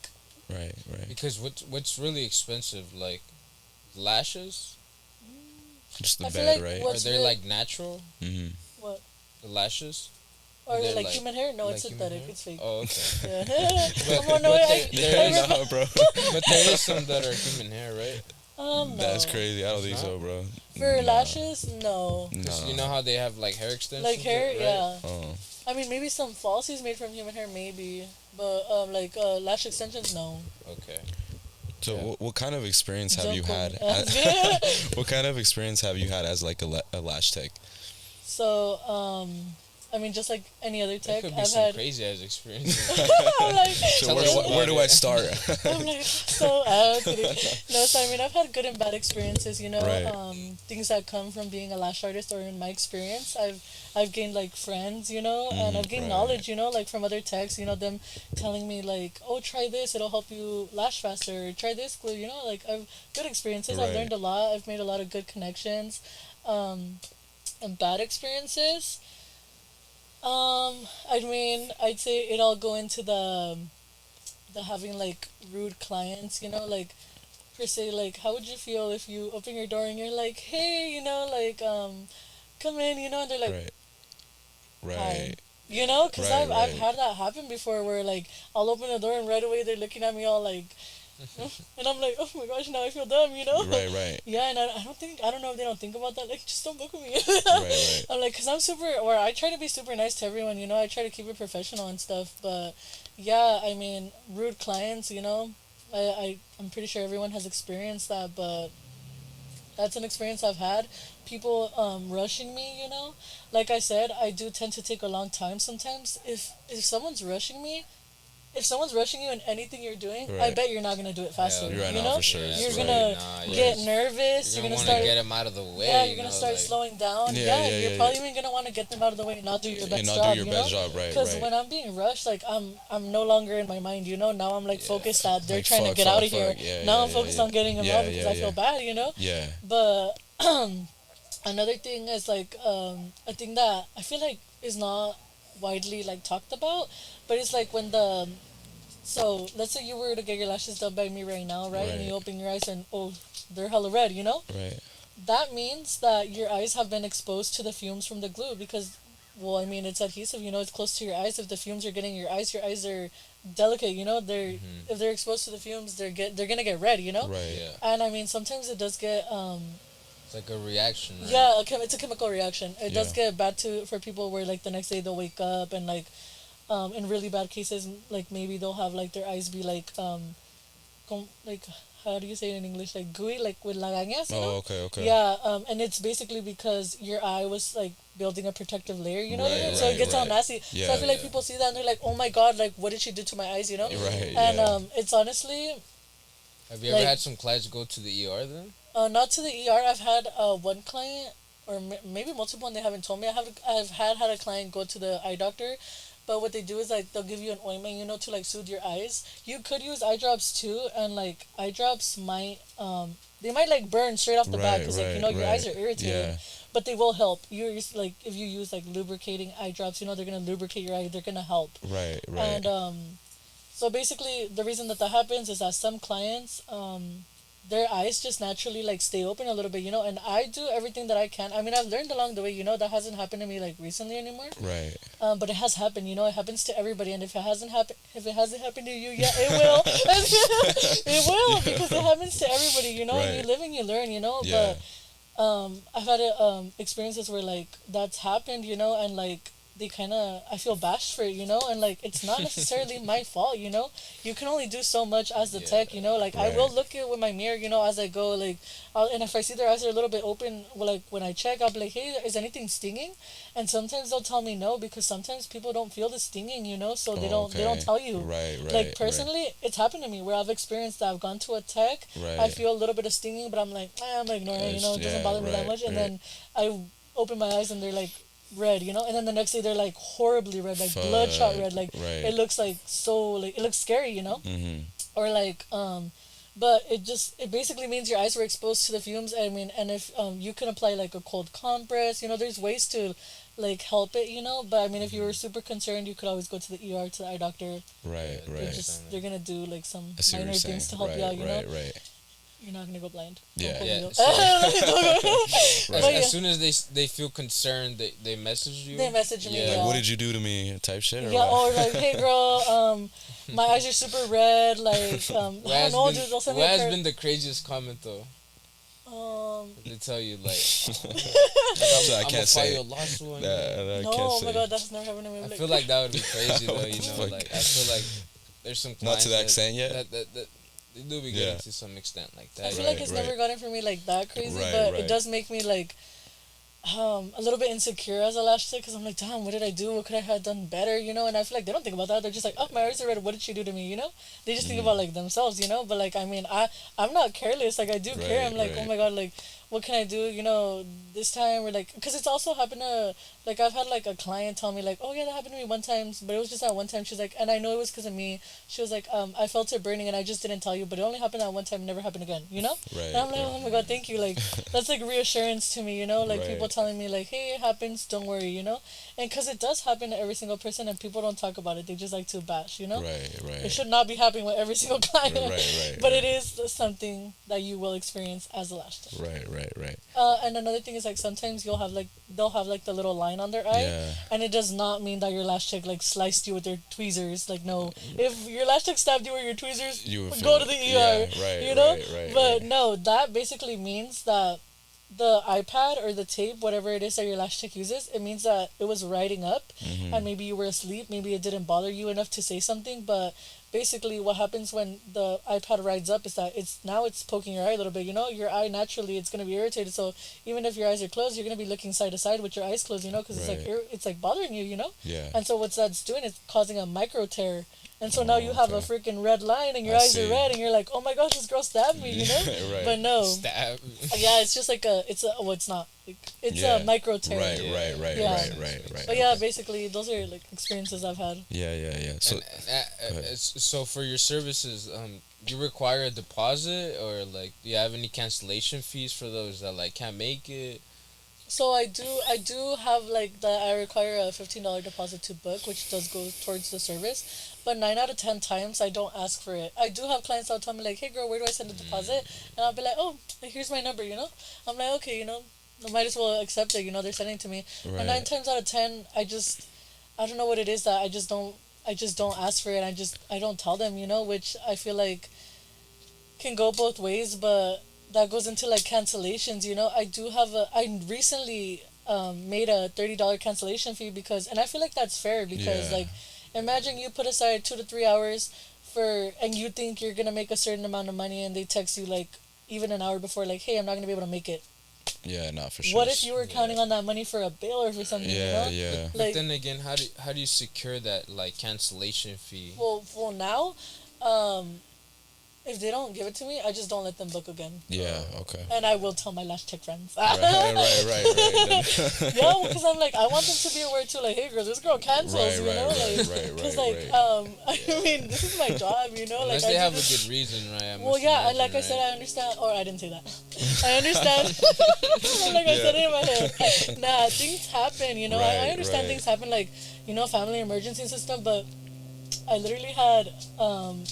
Right. because what's really expensive, like lashes, Just the I feel bed, like right? are what's they real- like natural? Mm-hmm. What? The lashes? Or They're like like- human hair? No, like it's human synthetic. hair? It's fake. Oh, okay. Yeah. But- Come on, no, but I, there is- no, bro. But there is some that are human hair, right? no. That's crazy. I don't think It's so, bro. For Nah. lashes, no. 'Cause Nah. you know how they have like hair extensions, Like hair, right? yeah. Oh. I mean, maybe some falsies made from human hair, maybe. But like lash extensions, no. Okay. So, Yeah. what kind of experience have Don't you quote had? me. What kind of experience have you had as like a lash tech? So, I mean, just like any other That tech, could be I've some had. crazy ass experiences. I'm like, So Tell where, us do, about where do it. I start? I'm like, so kidding. No, so I mean, I've had good and bad experiences. Right. Things that come from being a lash artist, or in my experience, I've gained like friends, and I've gained right. knowledge, like from other techs, them telling me like, oh, try this, it'll help you lash faster. Or, try this glue, like I've good experiences. I've Right. learned a lot. I've made a lot of good connections, and bad experiences. I mean, I'd say it all go into the having like rude clients, like per se, like how would you feel if you open your door and you're like, hey, come in, and they're like, Right. hi. Right. Because Right, I've right. had that happen before where like I'll open the door and right away they're looking at me all like, and I'm like, oh my gosh, now I feel dumb. Right. Yeah, and I don't know if they don't think about that. Like, just don't book with me. Right. I'm like, cause I'm I try to be super nice to everyone. I try to keep it professional and stuff. But yeah, I mean, rude clients. I'm pretty sure everyone has experienced that. But that's an experience I've had. People rushing me. Like I said, I do tend to take a long time sometimes. If someone's rushing me. If someone's rushing you in anything you're doing, I Right. bet you're not gonna do it faster. Hell You're right you now know, for sure. you're Right. gonna Nah, get you're nervous. You're You're gonna gonna want to start. get them out of the way. Yeah, you you're gonna know, start like, slowing down. Yeah, You're probably even gonna want to get them out of the way and not do your best And not job. do your best job, right? Because Right. when I'm being rushed, like I'm no longer in my mind. Now I'm like Yeah. focused that they're Like, trying fuck, to get out of fuck, here. fuck. Yeah, Now yeah, I'm focused yeah. on getting them Yeah, out because yeah, I feel yeah. bad. Yeah. But another thing is like a thing that I feel like is not widely like talked about, but it's like when so let's say you were to get your lashes done by me right now, right? And Right. you open your eyes and oh, they're hella red, Right. That means that your eyes have been exposed to the fumes from the glue because, well, I mean, it's adhesive, it's close to your eyes. If the fumes are getting your eyes are delicate, they're if they're exposed to the fumes, they're gonna get red, Right. Yeah, And I mean, sometimes it does get it's like a reaction. Right? yeah, it's a chemical reaction. It does Yeah. get bad for people where like the next day they'll wake up and like in really bad cases like maybe they'll have like their eyes be like like how do you say it in English, like gooey, like with lagañas, Oh, okay. Yeah, and it's basically because your eye was like building a protective layer, what I mean? Right, So it gets all right. nasty. Yeah, So I feel like yeah. people see that and they're like, oh my god, like what did she do to my eyes, Right. And yeah. it's honestly Have you like- ever had some clients go to the ER then? not to the ER. I've had one client or maybe multiple, and they haven't told me. I've had a client go to the eye doctor. But what they do is like they'll give you an ointment, to like soothe your eyes. You could use eye drops too, and like eye drops might they might like burn straight off the bat because like your eyes are irritated. Yeah. But they will help. Like if you use like lubricating eye drops, they're gonna lubricate your eye. They're gonna help. Right. And so basically the reason that happens is that some clients their eyes just naturally like stay open a little bit, and I do everything that I can. I mean, I've learned along the way, that hasn't happened to me like recently anymore. Right. But it has happened, it happens to everybody, and if it hasn't happened to you, yeah, it will. It will, because it happens to everybody, and Right. you live and you learn, Yeah. But I've had experiences where like that's happened, and like they kind of, I feel bashed for it, and like it's not necessarily my fault, you can only do so much as the Yeah. tech, like I will Right. look at with my mirror, as I go, like and if I see their eyes are a little bit open, well, like when I check, I'll be like, hey, is anything stinging? And sometimes they'll tell me no, because sometimes people don't feel the stinging, so they Oh, don't okay. tell you. Right, right, Like right. personally, it's happened to me where I've experienced that. I've gone to a tech, I Right. feel a little bit of stinging, but I'm like, I'm ignoring it, It's- it doesn't yeah, bother me that right, much. And right. then I open my eyes and they're like red, and then the next day they're like horribly red, like bloodshot red, like Right. it looks like so, like it looks scary, Mm-hmm. or like but it basically means your eyes were exposed to the fumes. I mean, and if you can apply like a cold compress, there's ways to like help it, but I mean, if you were super concerned, you could always go to the ER, to the eye doctor. Right, Yeah, They're right. just they're gonna do like some I see what minor you're saying. things to help Right, you out, right, right. You're not gonna go blind. Yeah. Don't Yeah, quote me. so- Don't go- As, But yeah. as soon as they feel concerned, they message you. They message me, Like, yeah. what did you do to me? Type shit or Yeah, what? or like, hey girl, my eyes are super red. Like, I What don't has, know, been, dude. They'll send me what a has card. been the craziest comment though? They tell you like, So I I'm can't gonna say file it. a lawsuit on Nah, you. I No, can't oh say. my god, that's never happened to me. I feel like that would be crazy though. You know, Fuck. like I feel like there's some Not clients to that extent yet. that they do be Yeah. getting to some extent like I that. feel Right, like it's right. never gotten for me like that crazy, Right, but right. it does make me like a little bit insecure as a lash tech, because I'm like, damn, what did I do? What could I have done better? And I feel like they don't think about that. They're just like, oh, my eyes are red. What did she do to me? They just think Mm. about like themselves, But like, I mean, I'm not careless. Like I do care. Right, I'm like, right. oh my god, like what can I do? This time, or like, because it's also happened to, like, I've had like a client tell me like, oh yeah, that happened to me one time, but it was just that one time. She's like, and I know it was because of me. She was like, I felt it burning and I just didn't tell you, but it only happened that one time. It never happened again. Right. And I'm like, oh my god, thank you. Like, that's like reassurance to me, Like, Right. people telling me, like, hey, it happens, don't worry, And because it does happen to every single person and people don't talk about it. They just like to bash, Right, right. It should not be happening with every single client. Right, But right. it is something that you will experience as a lash tech. Right. And another thing is, like, sometimes they'll have like the little line on their eye. Yeah. And it does not mean that your lash tech, like, sliced you with their tweezers. Like, no. If your lash tech stabbed you with your tweezers, You would go feel- to the yeah, ER. right, right, But right. no, that basically means that the iPad or the tape, whatever it is that your lash tech uses, it means that it was writing up, Mhm. and maybe you were asleep, maybe it didn't bother you enough to say something, but basically what happens when the iPad rides up is that it's poking your eye a little bit, your eye naturally, it's going to be irritated, so even if your eyes are closed, you're going to be looking side to side with your eyes closed, because it's like Right. it's like bothering you, Yeah. and so what that's doing is causing a micro tear. And so now you have a okay. freaking red line and your I eyes see. are red and you're like, oh my gosh, this girl stabbed me, Right. But no. Stab. Yeah, it's just like it's not. It's Yeah. a micro tear. Right, Yeah. right, Yeah. right. But yeah, Okay. basically, those are like experiences I've had. Yeah. So So for your services, do you require a deposit or like do you have any cancellation fees for those that like can't make it? So I do have like that. I require a $15 deposit to book, which does go towards the service. But 9 out of 10 times I don't ask for it. I do have clients that'll tell me like, "Hey girl, where do I send the deposit?" And I'll be like, "Oh, here's my number." I'm like, "Okay, I might as well accept it. They're sending it to me." Right. And 9 times out of 10, I don't know what it is that I just don't ask for it. I don't tell them. Which I feel like can go both ways, but that goes into like cancellations. I recently made a $30 cancellation fee and I feel like that's fair because Yeah. like imagine you put aside 2 to 3 hours and you think you're gonna make a certain amount of money and they text you like even an hour before like, hey, I'm not gonna be able to make it. Yeah, not for sure. What if you were counting on that money for a bill or for something? Yeah. But Like, then again, how do you secure that like cancellation fee? well now, if they don't give it to me, I just don't let them book again. Yeah, okay. And I will tell my lash tech friends. Right. Yeah, because I'm like, I want them to be aware too. Like, hey, girl, this girl cancels. Right. Because I mean, this is my job. Unless Like they I have do a this- good reason, right? I Well, must yeah, imagine, like I said, right? I understand. Or I didn't say that. I understand. Like I said it in my head. Nah, things happen. I Right, understand right. things happen. Like family emergencies and stuff, but. I literally had,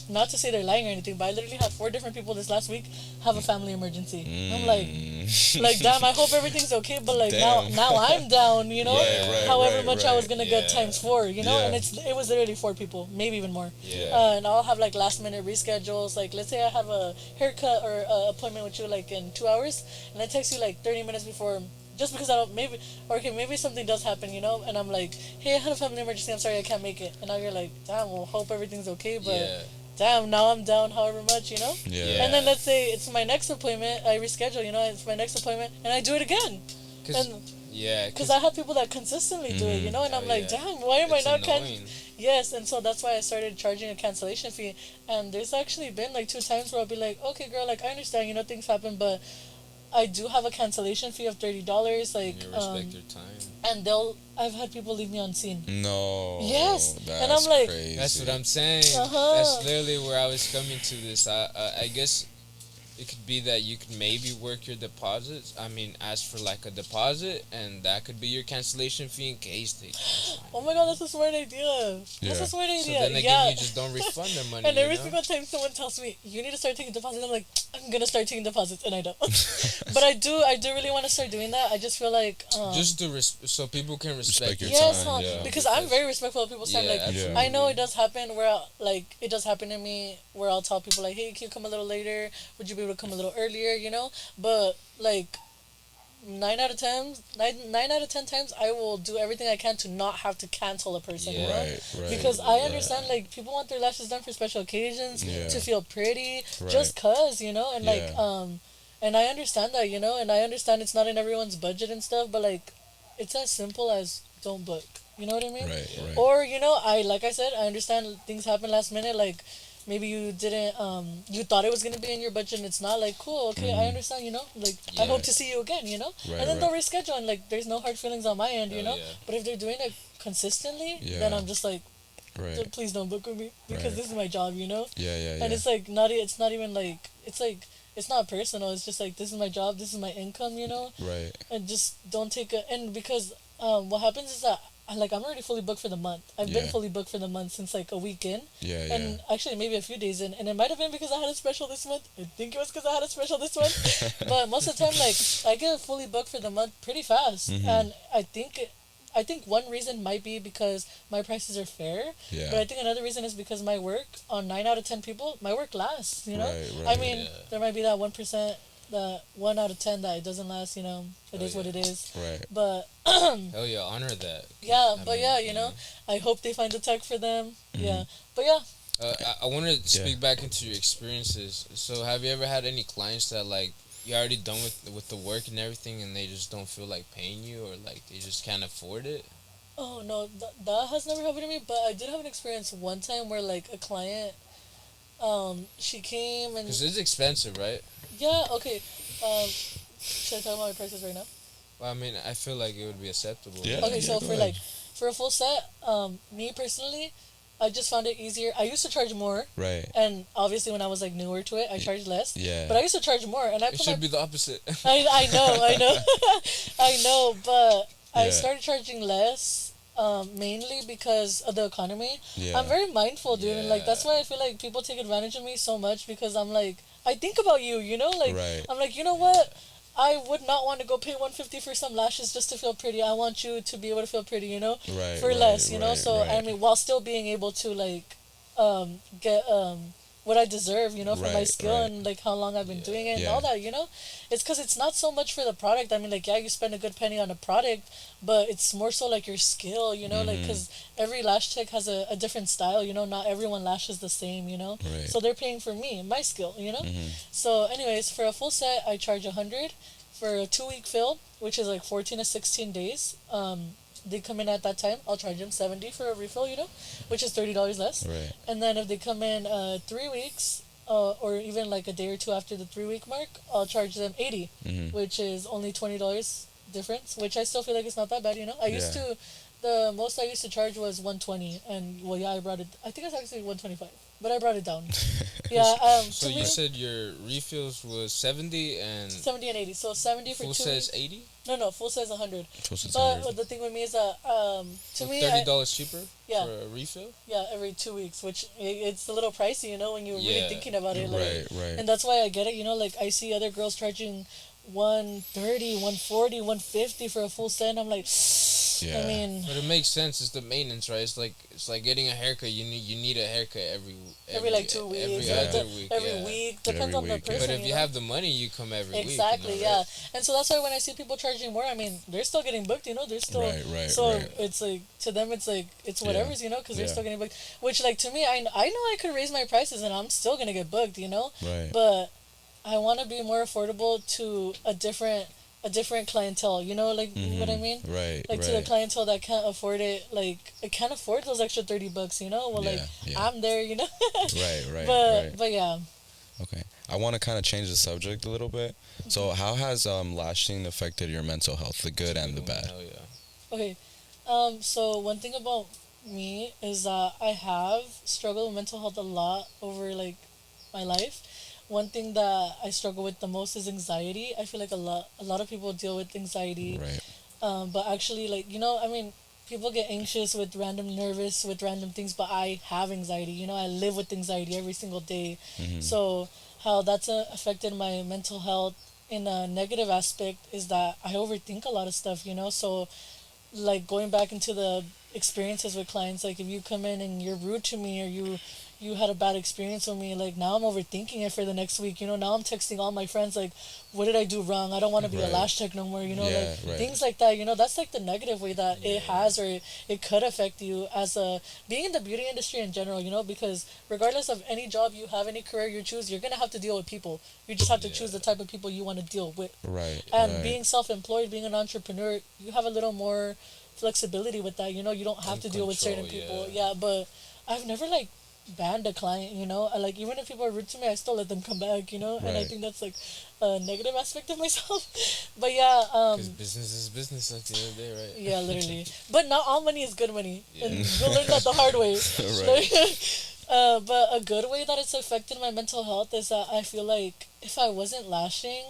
not to say they're lying or anything, but I literally had 4 different people this last week have a family emergency. I'm like, damn, I hope everything's okay, but like Damn. now I'm down, Right, however right, much I was gonna get Yeah. times 4, Yeah. and it was literally 4 people, maybe even more. Yeah. And I'll have like last minute reschedules. Like, let's say I have a haircut or a appointment with you like in 2 hours, and I text you like 30 minutes before. just because I don't maybe or okay maybe something does happen, and I'm like, hey, I had a family emergency, I'm sorry I can't make it, and now you're like, damn, well, hope everything's okay, but Yeah. damn, now I'm down however much, Yeah. and then let's say it's my next appointment, I reschedule, it's my next appointment, and I do it again, Cause, and yeah. because I have people that consistently do it, and I'm Oh, like, yeah. damn, why am It's I not annoying. Yes, and so that's why I started charging a cancellation fee. And there's actually been like two times where I'll be like, okay, girl, like I understand, things happen, but I do have a cancellation fee of $30. Like, You respect your time. and I've had people leave me on scene. No. Yes, That's and I'm like, crazy. That's what I'm saying. Uh-huh. That's literally where I was coming to this. I guess it could be that you could maybe work your deposits. I mean, ask for like a deposit, and that could be your cancellation fee in case they cancel. Oh my god, that's a smart idea. That's Yeah. a smart idea. So then again, you just don't refund their money. And every you know? single time someone tells me you need to start taking deposits, I'm like, I'm gonna start taking deposits, and I don't. But I do really want to start doing that. I just feel like just to so people can respect Respect your your yes, time, huh? yeah. Because I'm very respectful of people's time. Yeah, Like, absolutely. I know it does happen where it does happen to me where I'll tell people like, hey, can you come a little later? Would you be able to come a little earlier? But like 9 out of 10 times I will do everything I can to not have to cancel a person. Yeah. Right. Because I understand like people want their lashes done for special occasions Yeah. to feel pretty, Right. just cause and like Yeah. and I understand that and I understand it's not in everyone's budget and stuff, but like it's as simple as don't book. You know what I mean? Right. Or like I said, I understand things happen last minute. Like maybe you didn't, you thought it was gonna be in your budget, and it's not. Like cool, okay, I understand. Like I Yeah. hope to see you again. Right, and then right. they'll reschedule, and like there's no hard feelings on my end. Oh, yeah. But if they're doing it consistently, Yeah. then I'm just like, Right. please don't book with me because Right. this is my job. Yeah. And it's like not. It's not even like it's like. It's not personal. It's just like this is my job. This is my income. Right. And just don't take and because what happens is that I'm already fully booked for the month. I've been Yeah. fully booked for the month since like a week in, Yeah. and actually maybe a few days in, and it might have been because I had a special this month. I think it was because I had a special this month, but most of the time like I get fully booked for the month pretty fast, Mhm. and I think one reason might be because my prices are fair, Yeah. but I think another reason is because my work on 9 out of 10 people, my work lasts. Right. I mean, Yeah. there might be that 1%, that 1 out of 10 that it doesn't last. It Oh, is what yeah. it is. Right. But Hell yeah, honor that. yeah, I but mean, yeah, yeah. I hope they find a tech for them. Mhm. Yeah, but yeah. I wanted to Yeah. speak back into your experiences. So, have you ever had any clients that like you're already done with the work and everything, and they just don't feel like paying you, or like they just can't afford it? Oh no, that has never happened to me. But I did have an experience one time where like a client, she came and Because it's expensive, right? yeah, okay. Should I talk about my prices right now? Well, I mean, I feel like it would be acceptable. Yeah. Okay, so go for ahead. like for a full set, me personally, I just found it easier. I used to charge more, Right. and obviously when I was like newer to it, I charged less. Yeah. But I used to charge more, and I It put my should be the opposite. I know, I know, but I Yeah. started charging less, mainly because of the economy. Yeah. I'm very mindful, dude, and like that's Yeah. why I feel like people take advantage of me so much because I'm like I think about you, like Right. I'm like, you know what? I would not want to go pay 150 for some lashes just to feel pretty. I want you to be able to feel pretty, Right. for right, less, right, So right. I mean, while still being able to like get what I deserve, for my Right, skill right. and like how long I've been doing it and Yeah. all that, It's because it's not so much for the product. I mean, like, yeah, you spend a good penny on a product, but it's more so like your skill, like Mhm. because every lash tech has a different style, Not everyone lashes the same, Right. So they're paying for me, my skill, Mhm. So, anyways, for a full set, I charge 100. For a 2-week fill, which is like 14 to 16 days, they come in at that time, I'll charge them 70 for a refill, which is $30 less. Right. And then if they come in 3 weeks, or even like a day or two after the 3-week mark, I'll charge them 80, Mhm. which is only $20 difference, which I still feel like it's not that bad, I used Yeah. to, the most I used to charge was 120, and well, yeah, I think it's actually 125, but I brought it down. Yeah, So to you me, said your refills was 70 and 70 and 80. So 70 for full 2 says weeks. 80? No, full says 100. Supposed to But tell the thing with me is that to me, $30 cheaper yeah. for a refill? yeah, every 2 weeks, which it's a little pricey, when you're really Yeah. thinking about it. Like, Right. Right. and that's why I get it. Like I see other girls charging 130, 140, 150 for a full set. I'm like, I Yeah. mean, But it makes sense. It's the maintenance, right? It's like getting a haircut. You need a haircut every like 2 weeks, every or Yeah. other week. every Yeah. week, Yeah, depends every on the week, yeah. person. But if you you know? have the money, you come every week. Exactly, Right? yeah. And so that's why when I see people charging more, I mean, they're still getting booked, they're still. Right, right, So right. it's like, to them, it's like, it's Yeah. whatever's, because they're Yeah. still getting booked. Which, like, to me, I know I could raise my prices and I'm still going to get booked, Right. But I want to be more affordable to a different clientele, like, what I mean? Right, Like, to the right. clientele that can't afford it, like, I can't afford those extra $30, Well, like, Yeah, yeah. I'm there, Right, right, But, right. but yeah. Okay. I want to kind of change the subject a little bit. So, how has lashing affected your mental health, the good and the bad? Hell yeah. Okay. So one thing about me is that I have struggled with mental health a lot over like my life. One thing that I struggle with the most is anxiety. I feel like a lot of people deal with anxiety. Right. But actually, like, I mean, people get anxious with nervous with random things, but I have anxiety. I live with anxiety every single day. Hmm. So how that's affected my mental health in a negative aspect is that I overthink a lot of stuff. So like going back into the experiences with clients, like if you come in and you're rude to me, or you had a bad experience with me, like now I'm overthinking it for the next week. Now I'm texting all my friends like, what did I do wrong? I don't want to be a Right. lash tech no more. Yeah, Like right. things like that. That's like the negative way that it Yeah. has, or it could affect you as a being in the beauty industry in general. Because regardless of any job you have, any career you choose, you're gonna have to deal with people. You just have to choose Yeah. the type of people you want to deal with. Right. And Right. being self-employed, being an entrepreneur, you have a little more flexibility with that. You don't have And to deal with certain control, people. yeah. Yeah, but I've never like banned a client. I like, even if people are rude to me, I still let them come back. And I Right. think that's like a negative aspect of myself. But yeah, Because business is business at the end of the day, right? yeah, literally. But not all money is good money, Yeah. and you'll learn that the hard way. Right. But a good way that it's affected my mental health is that I feel like if I wasn't lashing,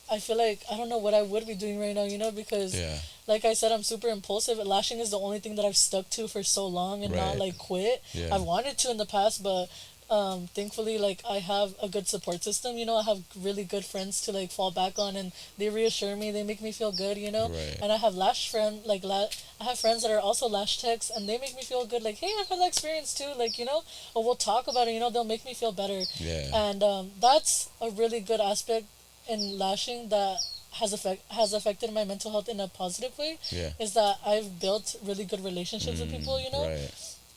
I feel like I don't know what I would be doing right now, because Yeah. like I said, I'm super impulsive. Lashing is the only thing that I've stuck to for so long and not Right. like quit. Yeah. I've wanted to in the past, but thankfully, like, I have a good support system. I have really good friends to like fall back on, and they reassure me. They make me feel good. Right. And I have lash I have friends that are also lash techs, and they make me feel good. Like, hey, I've had that experience too. Like, or we'll talk about it. They'll make me feel better. Yeah. And that's a really good aspect in lashing that has affected my mental health in a positive way. Yeah. Is that I've built really good relationships with people. Right.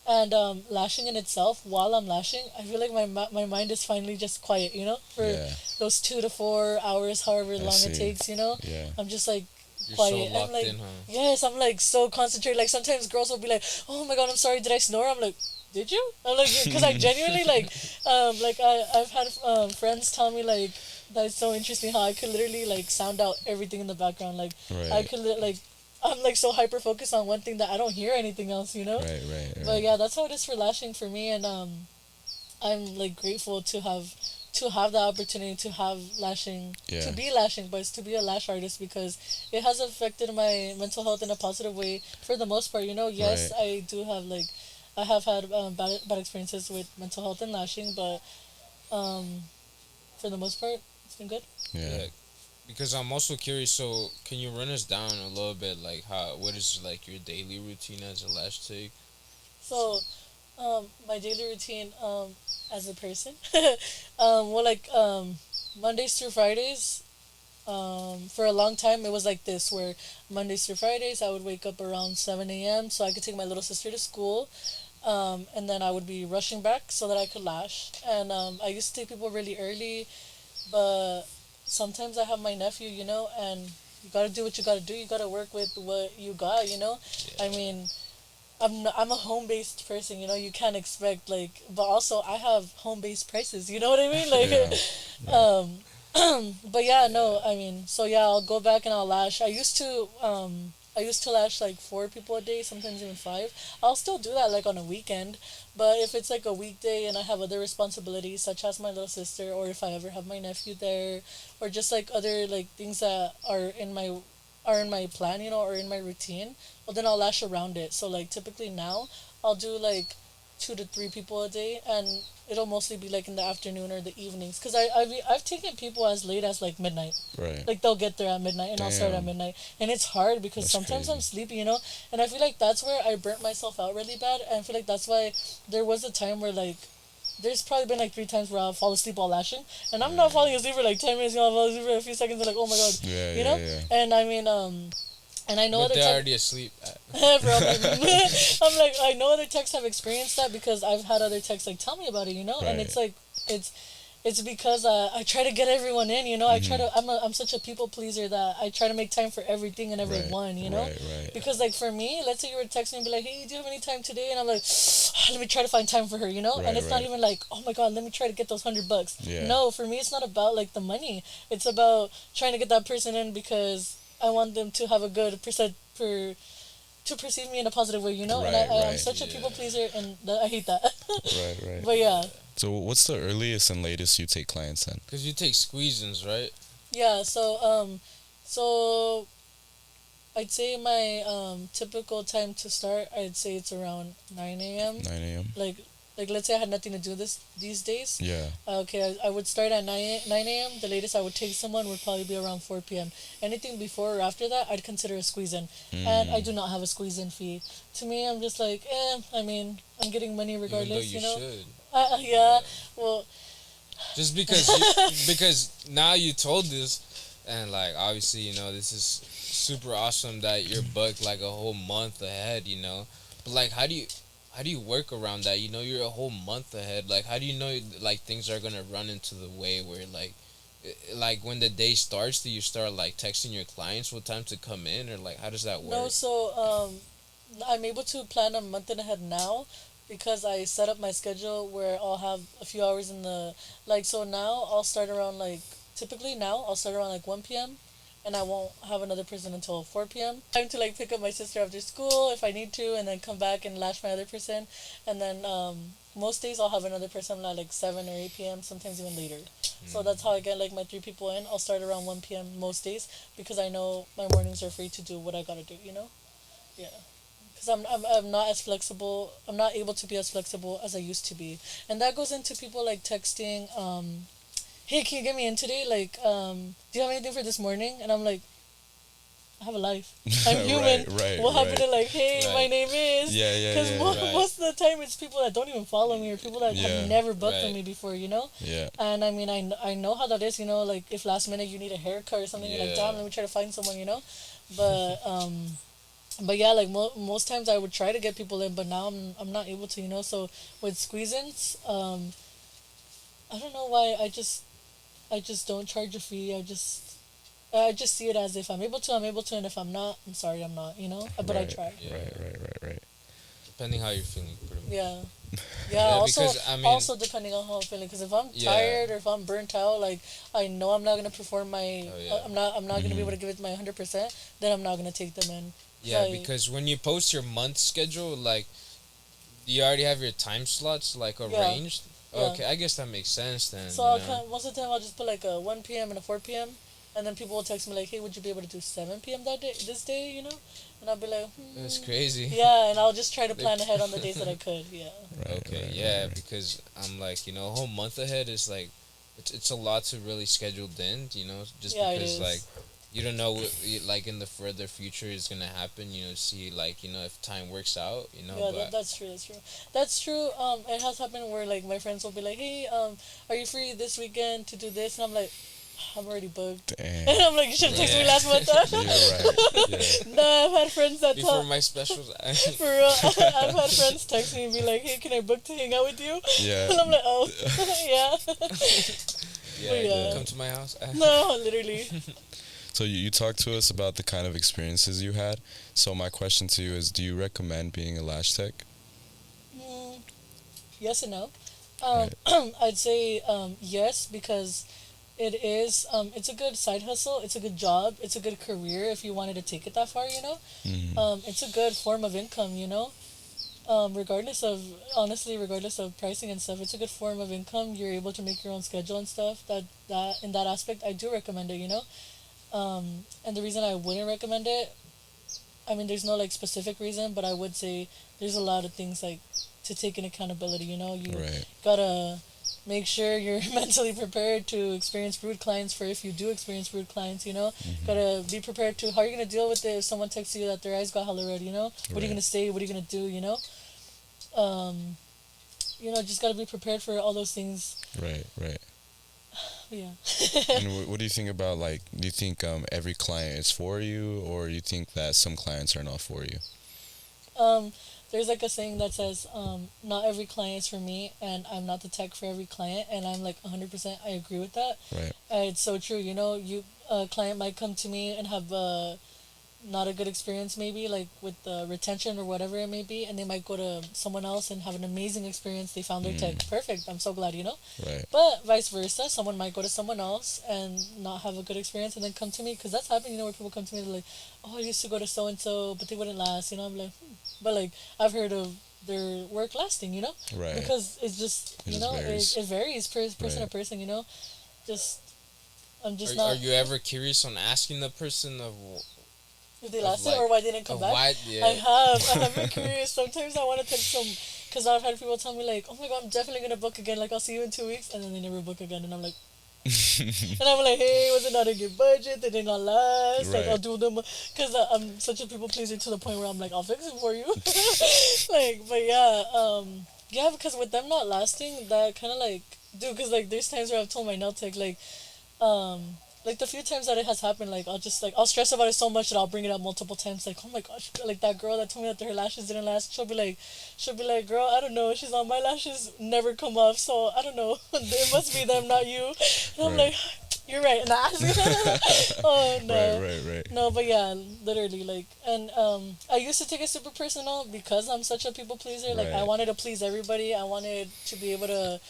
And lashing in itself, while I'm lashing, I feel like my mind is finally just quiet. For Yeah. those 2 to 4 hours, however long see. it takes. Yeah. I'm just like You're quiet. so locked I'm like, in, huh? yes, I'm like so concentrated. Like sometimes girls will be like, "Oh my god, I'm sorry, did I snore?" I'm like, "Did you?" I'm like, because I genuinely like I've had friends tell me like that it's so interesting how I could literally like sound out everything in the background. Like I Right. could like I'm like so hyper focused on one thing that I don't hear anything else. Right. Right. But Right. yeah, that's how it is for lashing for me, and I'm like grateful to have the opportunity to have lashing, Yeah. to be lashing, but it's to be a lash artist, because it has affected my mental health in a positive way for the most part. Yes, Right. I do have like I have had bad experiences with mental health and lashing, but for the most part, it's been good. Yeah. Yeah. Because I'm also curious. So, can you run us down a little bit, like what is like your daily routine as a lash tech? So, my daily routine as a person, well, like Mondays through Fridays. For a long time, it was like this, where Mondays through Fridays, I would wake up around 7 a.m. so I could take my little sister to school. And then I would be rushing back so that I could lash. And I used to take people really early, but sometimes I have my nephew, and you gotta do what you gotta do. You gotta work with what you got. I mean, I'm a home based person. You can't expect like, but also I have home based prices. You know what I mean? Like, Yeah. but yeah, no, I mean, so yeah, I'll go back and I'll lash. I used to lash like 4 people a day, sometimes even 5. I'll still do that like on a weekend, but if it's like a weekday and I have other responsibilities, such as my little sister, or if I ever have my nephew there, or just like other like things that are in my plan, or in my routine, well then I'll lash around it. So like typically now, I'll do like 2 to 3 people a day, and it'll mostly be like in the afternoon or the evenings. Cause I've taken people as late as like midnight. Right. Like they'll get there at midnight, and I'll start at Damn. midnight, and it's hard because That's sometimes I'm crazy. sleepy, and I feel like that's where I burnt myself out really bad, and I feel like that's why there was a time where like there's probably been like 3 times where I'll fall asleep while lashing, and I'm not falling asleep for like 10 minutes. I'll fall asleep for a few seconds, and like, oh my god, Yeah, you yeah, know. yeah. And I mean, and I know But other they're tech. already asleep. Bro, I'm like, I know other techs have experienced that because I've had other techs like tell me about it, and Right. it's like it's it's because I try to get everyone in, I try to I'm such a people pleaser that I try to make time for everything and Right. everyone, Right. Right. because like for me, let's say you were to text me and be like, hey, do you have any time today? And I'm like, let me try to find time for her, Right, and it's not right. even like, oh my god, let me try to get those $100. Yeah. No, for me it's not about like the money. It's about trying to get that person in because I want them to have a good percent per to perceive me in a positive way, and Right, I'm right. such a Yeah. people pleaser, and I hate that. Right. Right. But yeah, So, what's the earliest and latest you take clients in? Because you take squeezins, right? yeah. So I'd say my typical time to start, I'd say it's around 9 a.m. 9 a.m. Like let's say I had nothing to do these days. Yeah. Okay, I would start at 9 a.m. The latest I would take someone would probably be around 4 p.m. Anything before or after that, I'd consider a squeeze in. And I do not have a squeeze in fee. To me, I'm just like, I mean, I'm getting money Even though regardless, you should. Yeah, well, Just because because now you told this, and like obviously this is super awesome that you're booked like a whole month ahead, but like how do you work around that? You're a whole month ahead. Like how do you know like things are gonna run into the way where like when the day starts, do you start like texting your clients what time to come in, or like how does that work? no, so I'm able to plan a month and ahead now because I set up my schedule where I'll have a few hours in the so now I'll start around typically now I'll start around like 1 p.m. and I won't have another person until 4 p.m. Time to like pick up my sister after school if I need to, and then come back and lash my other person, and then most days I'll have another person at like 7 or 8 p.m. sometimes even later. So that's how I get like my 3 people in. I'll start around 1 p.m. most days because I know my mornings are free to do what I gotta do. Yeah. Because I'm not as flexible. I'm not able to be as flexible as I used to be. And that goes into people like texting, hey, can you get me in today? Like, do you have anything for this morning? And I'm like, I have a life. I'm human. Right. What happened to like, hey, Right. my name is? Yeah, yeah, Because yeah, right. most of the time it's people that don't even follow me or people that Yeah. have never booked Right. with me before, Yeah. And I mean, I know how that is, like if last minute you need a haircut or something, you're like, Yeah. damn, let me try to find someone. But but yeah, like most times I would try to get people in, but now I'm not able to. So with squeeze-ins, I don't know why I just don't charge a fee. I just see it as if I'm able to, and if I'm not, I'm sorry, I'm not. But I Right. try. Yeah. Right. Depending how you're feeling, pretty much. Yeah. Yeah. Yeah, Also, because, I mean- also depending on how I'm feeling, because if I'm Yeah. tired or if I'm burnt out, like I know I'm not gonna perform my, Oh, yeah. I'm not gonna be able to give it my 100%. Then I'm not gonna take them in. Yeah, Like- because when you post your month schedule, like, you already have your time slots like arranged. Yeah. Okay, I guess that makes sense then. So most of the time I'll just put like a 1 p.m. and a 4 p.m. And then people will text me like, hey, would you be able to do 7 p.m. this day? And I'll be like, That's crazy. Yeah, and I'll just try to plan ahead on the days that I could. Yeah. Right. Okay, right, yeah, right. because I'm like, a whole month ahead is like, it's a lot to really schedule in, just Yeah, it because is. like, you don't know what, like in the further future is gonna happen. See like if time works out. Yeah, But that's true. That's true. It has happened where like my friends will be like, "Hey, are you free this weekend to do this?" And I'm like, "I'm already booked." Damn. And I'm like, "You should have texted me Yeah. last month." You're right. Yeah. No, I've had friends that before talk. my specials, For real, I've had friends text me and be like, "Hey, can I book to hang out with you?" Yeah. And I'm like, "Oh, yeah." yeah, yeah. come to my house. No, literally. So you talked to us about the kind of experiences you had. So my question to you is, do you recommend being a lash tech? Mm, yes and no. Right. I'd say yes because it's a good side hustle. It's a good job. It's a good career if you wanted to take it that far. It's a good form of income. Regardless of pricing and stuff, it's a good form of income. You're able to make your own schedule and stuff. That in that aspect, I do recommend it. And the reason I wouldn't recommend it, I mean, there's no like specific reason, but I would say there's a lot of things like to take in accountability. You Right. gotta make sure you're mentally prepared to experience rude clients for if you do experience rude clients. Gotta be prepared to how you're gonna deal with it if someone texts you that their eyes got hella red. What are you Right. gonna say? What are you gonna do? Um, just gotta be prepared for all those things. Right. Right. Yeah. And what do you think about, like, do you think every client is for you, or you think that some clients are not for you? um, there's like a saying that says, not every client is for me, and I'm not the tech for every client, and I'm like 100%. I agree with that. Right. It's so true. You a client might come to me and have not a good experience maybe like with the retention or whatever it may be, and they might go to someone else and have an amazing experience. They found their tech perfect. I'm so glad. Right. But vice versa, someone might go to someone else and not have a good experience and then come to me, because that's happened. Where people come to me, they're like, oh, I used to go to so and so but they wouldn't last. I'm like, but like I've heard of their work lasting. Right. Because it's just It just varies. it varies person Right. to person. Just I'm just Are not. you ever curious on asking the person If they of lasted like or why they didn't come of back. why? Yeah. I have been curious. Sometimes I want to text some, because I've had people tell me like, oh my god, I'm definitely gonna book again. Like I'll see you in 2 weeks, and then they never book again, and I'm like, and I'm like, hey, was it not a good budget? They did not last. Like Right. I'll do them, because I'm such a people pleaser to the point where I'm like, I'll fix it for you. Like, but yeah, yeah, because with them not lasting, that kind of like, dude, because like there's times where I've told my nail tech like the few times that it has happened, like I'll stress about it so much that I'll bring it up multiple times. Like, oh my gosh, like that girl that told me that her lashes didn't last. She'll be like, girl, I don't know. She's on, my lashes never come off, so I don't know. It must be them, not you. And I'm Right. like, you're right. Nah. Oh no. Right. Right. Right. No, but yeah, literally, like, and I used to take it super personal because I'm such a people pleaser. Like, I Right. wanted to please everybody. I wanted to be able to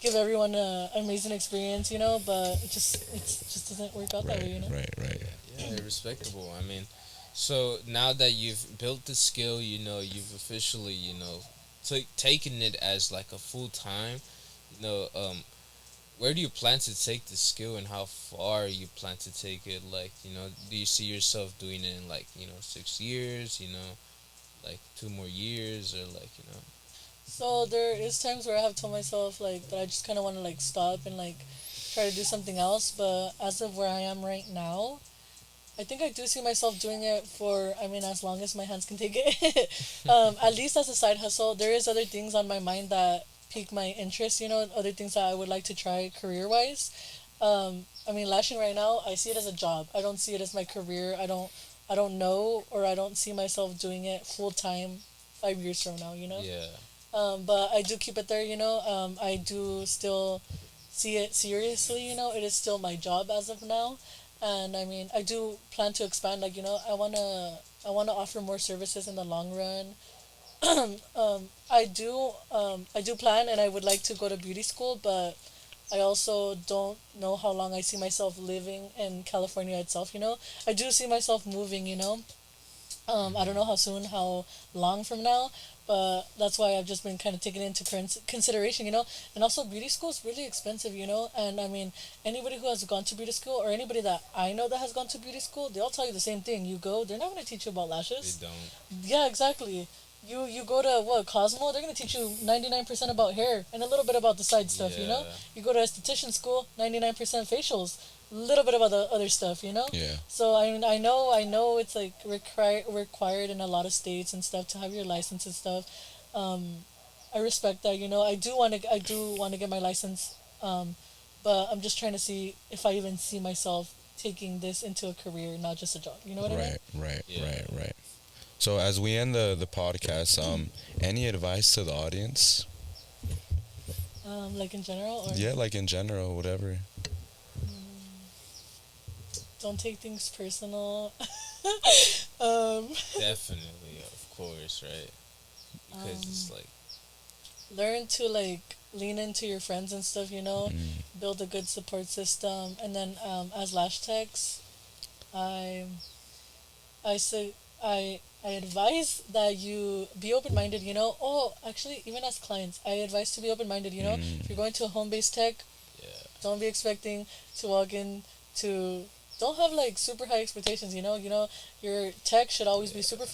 give everyone an amazing experience, but it just doesn't work out that way, Right. Right. Right. Yeah, respectable. I mean, so now that you've built the skill, you've officially, taken it as like a full time. You know, where do you plan to take the skill, and how far you plan to take it? Like, do you see yourself doing it in like 6 years? Like 2 more years, or like So there is times where I have told myself like that I just kind of want to like stop and like try to do something else. But as of where I am right now, I think I do see myself doing it for, I mean, as long as my hands can take it. At least as a side hustle. There is other things on my mind that pique my interest. Other things that I would like to try career wise. I mean, lashing right now, I see it as a job. I don't see it as my career. I don't know, or I don't see myself doing it full time 5 years from now. yeah, But I do keep it there. I do still see it seriously. It is still my job as of now, and I mean, I do plan to expand. Like, I wanna offer more services in the long run. I do plan, and I would like to go to beauty school, but I also don't know how long I see myself living in California itself. I do see myself moving. I don't know how soon, how long from now, but that's why I've just been kind of taking it into consideration. And also beauty school is really expensive. And I mean, anybody who has gone to beauty school, or anybody that I know that has gone to beauty school, they all tell you the same thing. You go, they're not going to teach you about lashes. they don't. Yeah, exactly. You go to what, Cosmo, they're gonna teach you 99% about hair and a little bit about the side stuff. Yeah. You go to esthetician school, 99% facials, a little bit about the other stuff. Yeah. So I mean, I know it's like required in a lot of states and stuff to have your license and stuff. I respect that. I do want to get my license. But I'm just trying to see if I even see myself taking this into a career, not just a job. You know what I mean? Right. Yeah. Right. So as we end the podcast, any advice to the audience? Like in general, or Yeah, like in general, whatever. don't take things personal. um, Definitely, of course, right? Because it's like, learn to like lean into your friends and stuff. Mm. Build a good support system, and then as lash techs, I I say I advise that you be open minded. Oh, actually, even as clients, I advise to be open minded. If you're going to a home based tech, yeah, don't be expecting to walk in to. Don't have like super high expectations. Your tech should always be super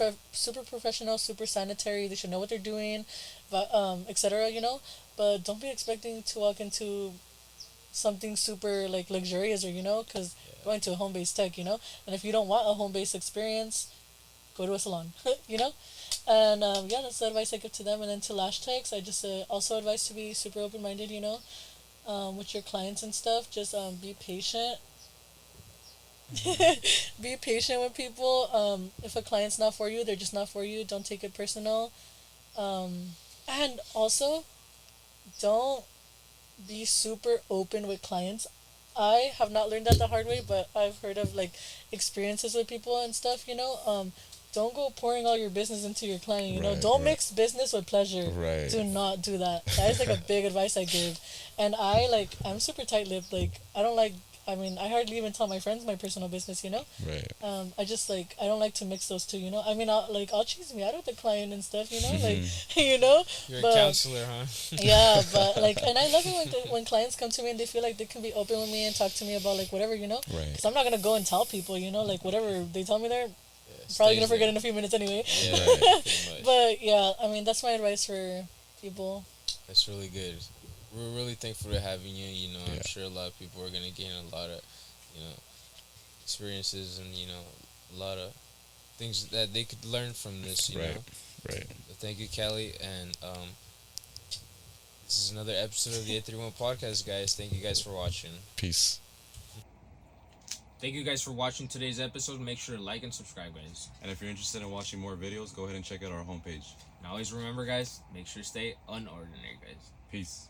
professional, super sanitary. They should know what they're doing. but etc. But don't be expecting to walk into something super like luxurious, or because going to a home-based tech, and if you don't want a home-based experience, go to a salon. you know and yeah, that's the advice I give to them. And then to lash techs, I just also advise to be super open-minded, with your clients and stuff. Just be patient. Be patient with people. If a client's not for you, they're just not for you. Don't take it personal. And also, don't be super open with clients. I have not learned that the hard way, but I've heard of like experiences with people and stuff. Don't go pouring all your business into your client. Right, Don't right. mix business with pleasure. Right. Do not do that. That is like a big advice I give. And I'm super tight-lipped. Like I don't like. I mean, I hardly even tell my friends my personal business. Right. I just like I don't like to mix those two. I mean, I'll cheese me out with the client and stuff. Like You're a but counselor, huh? yeah, but like, and I love it when clients come to me and they feel like they can be open with me and talk to me about like whatever, Right. because I'm not gonna go and tell people, like whatever they tell me they're Yeah, probably gonna stays forget there. in a few minutes anyway. Yeah, Right. pretty much. But yeah, I mean that's my advice for people. That's really good. We're really thankful to having you. I'm Yeah. sure a lot of people are gonna gain a lot of, you know, experiences and a lot of things that they could learn from this. Right. Right. Thank you, Cali, and this is another episode of the 831 podcast, guys. Thank you guys for watching. Peace. Thank you guys for watching today's episode. Make sure to like and subscribe, guys. And if you're interested in watching more videos, go ahead and check out our homepage. And always remember, guys, make sure to stay unordinary, guys. Peace.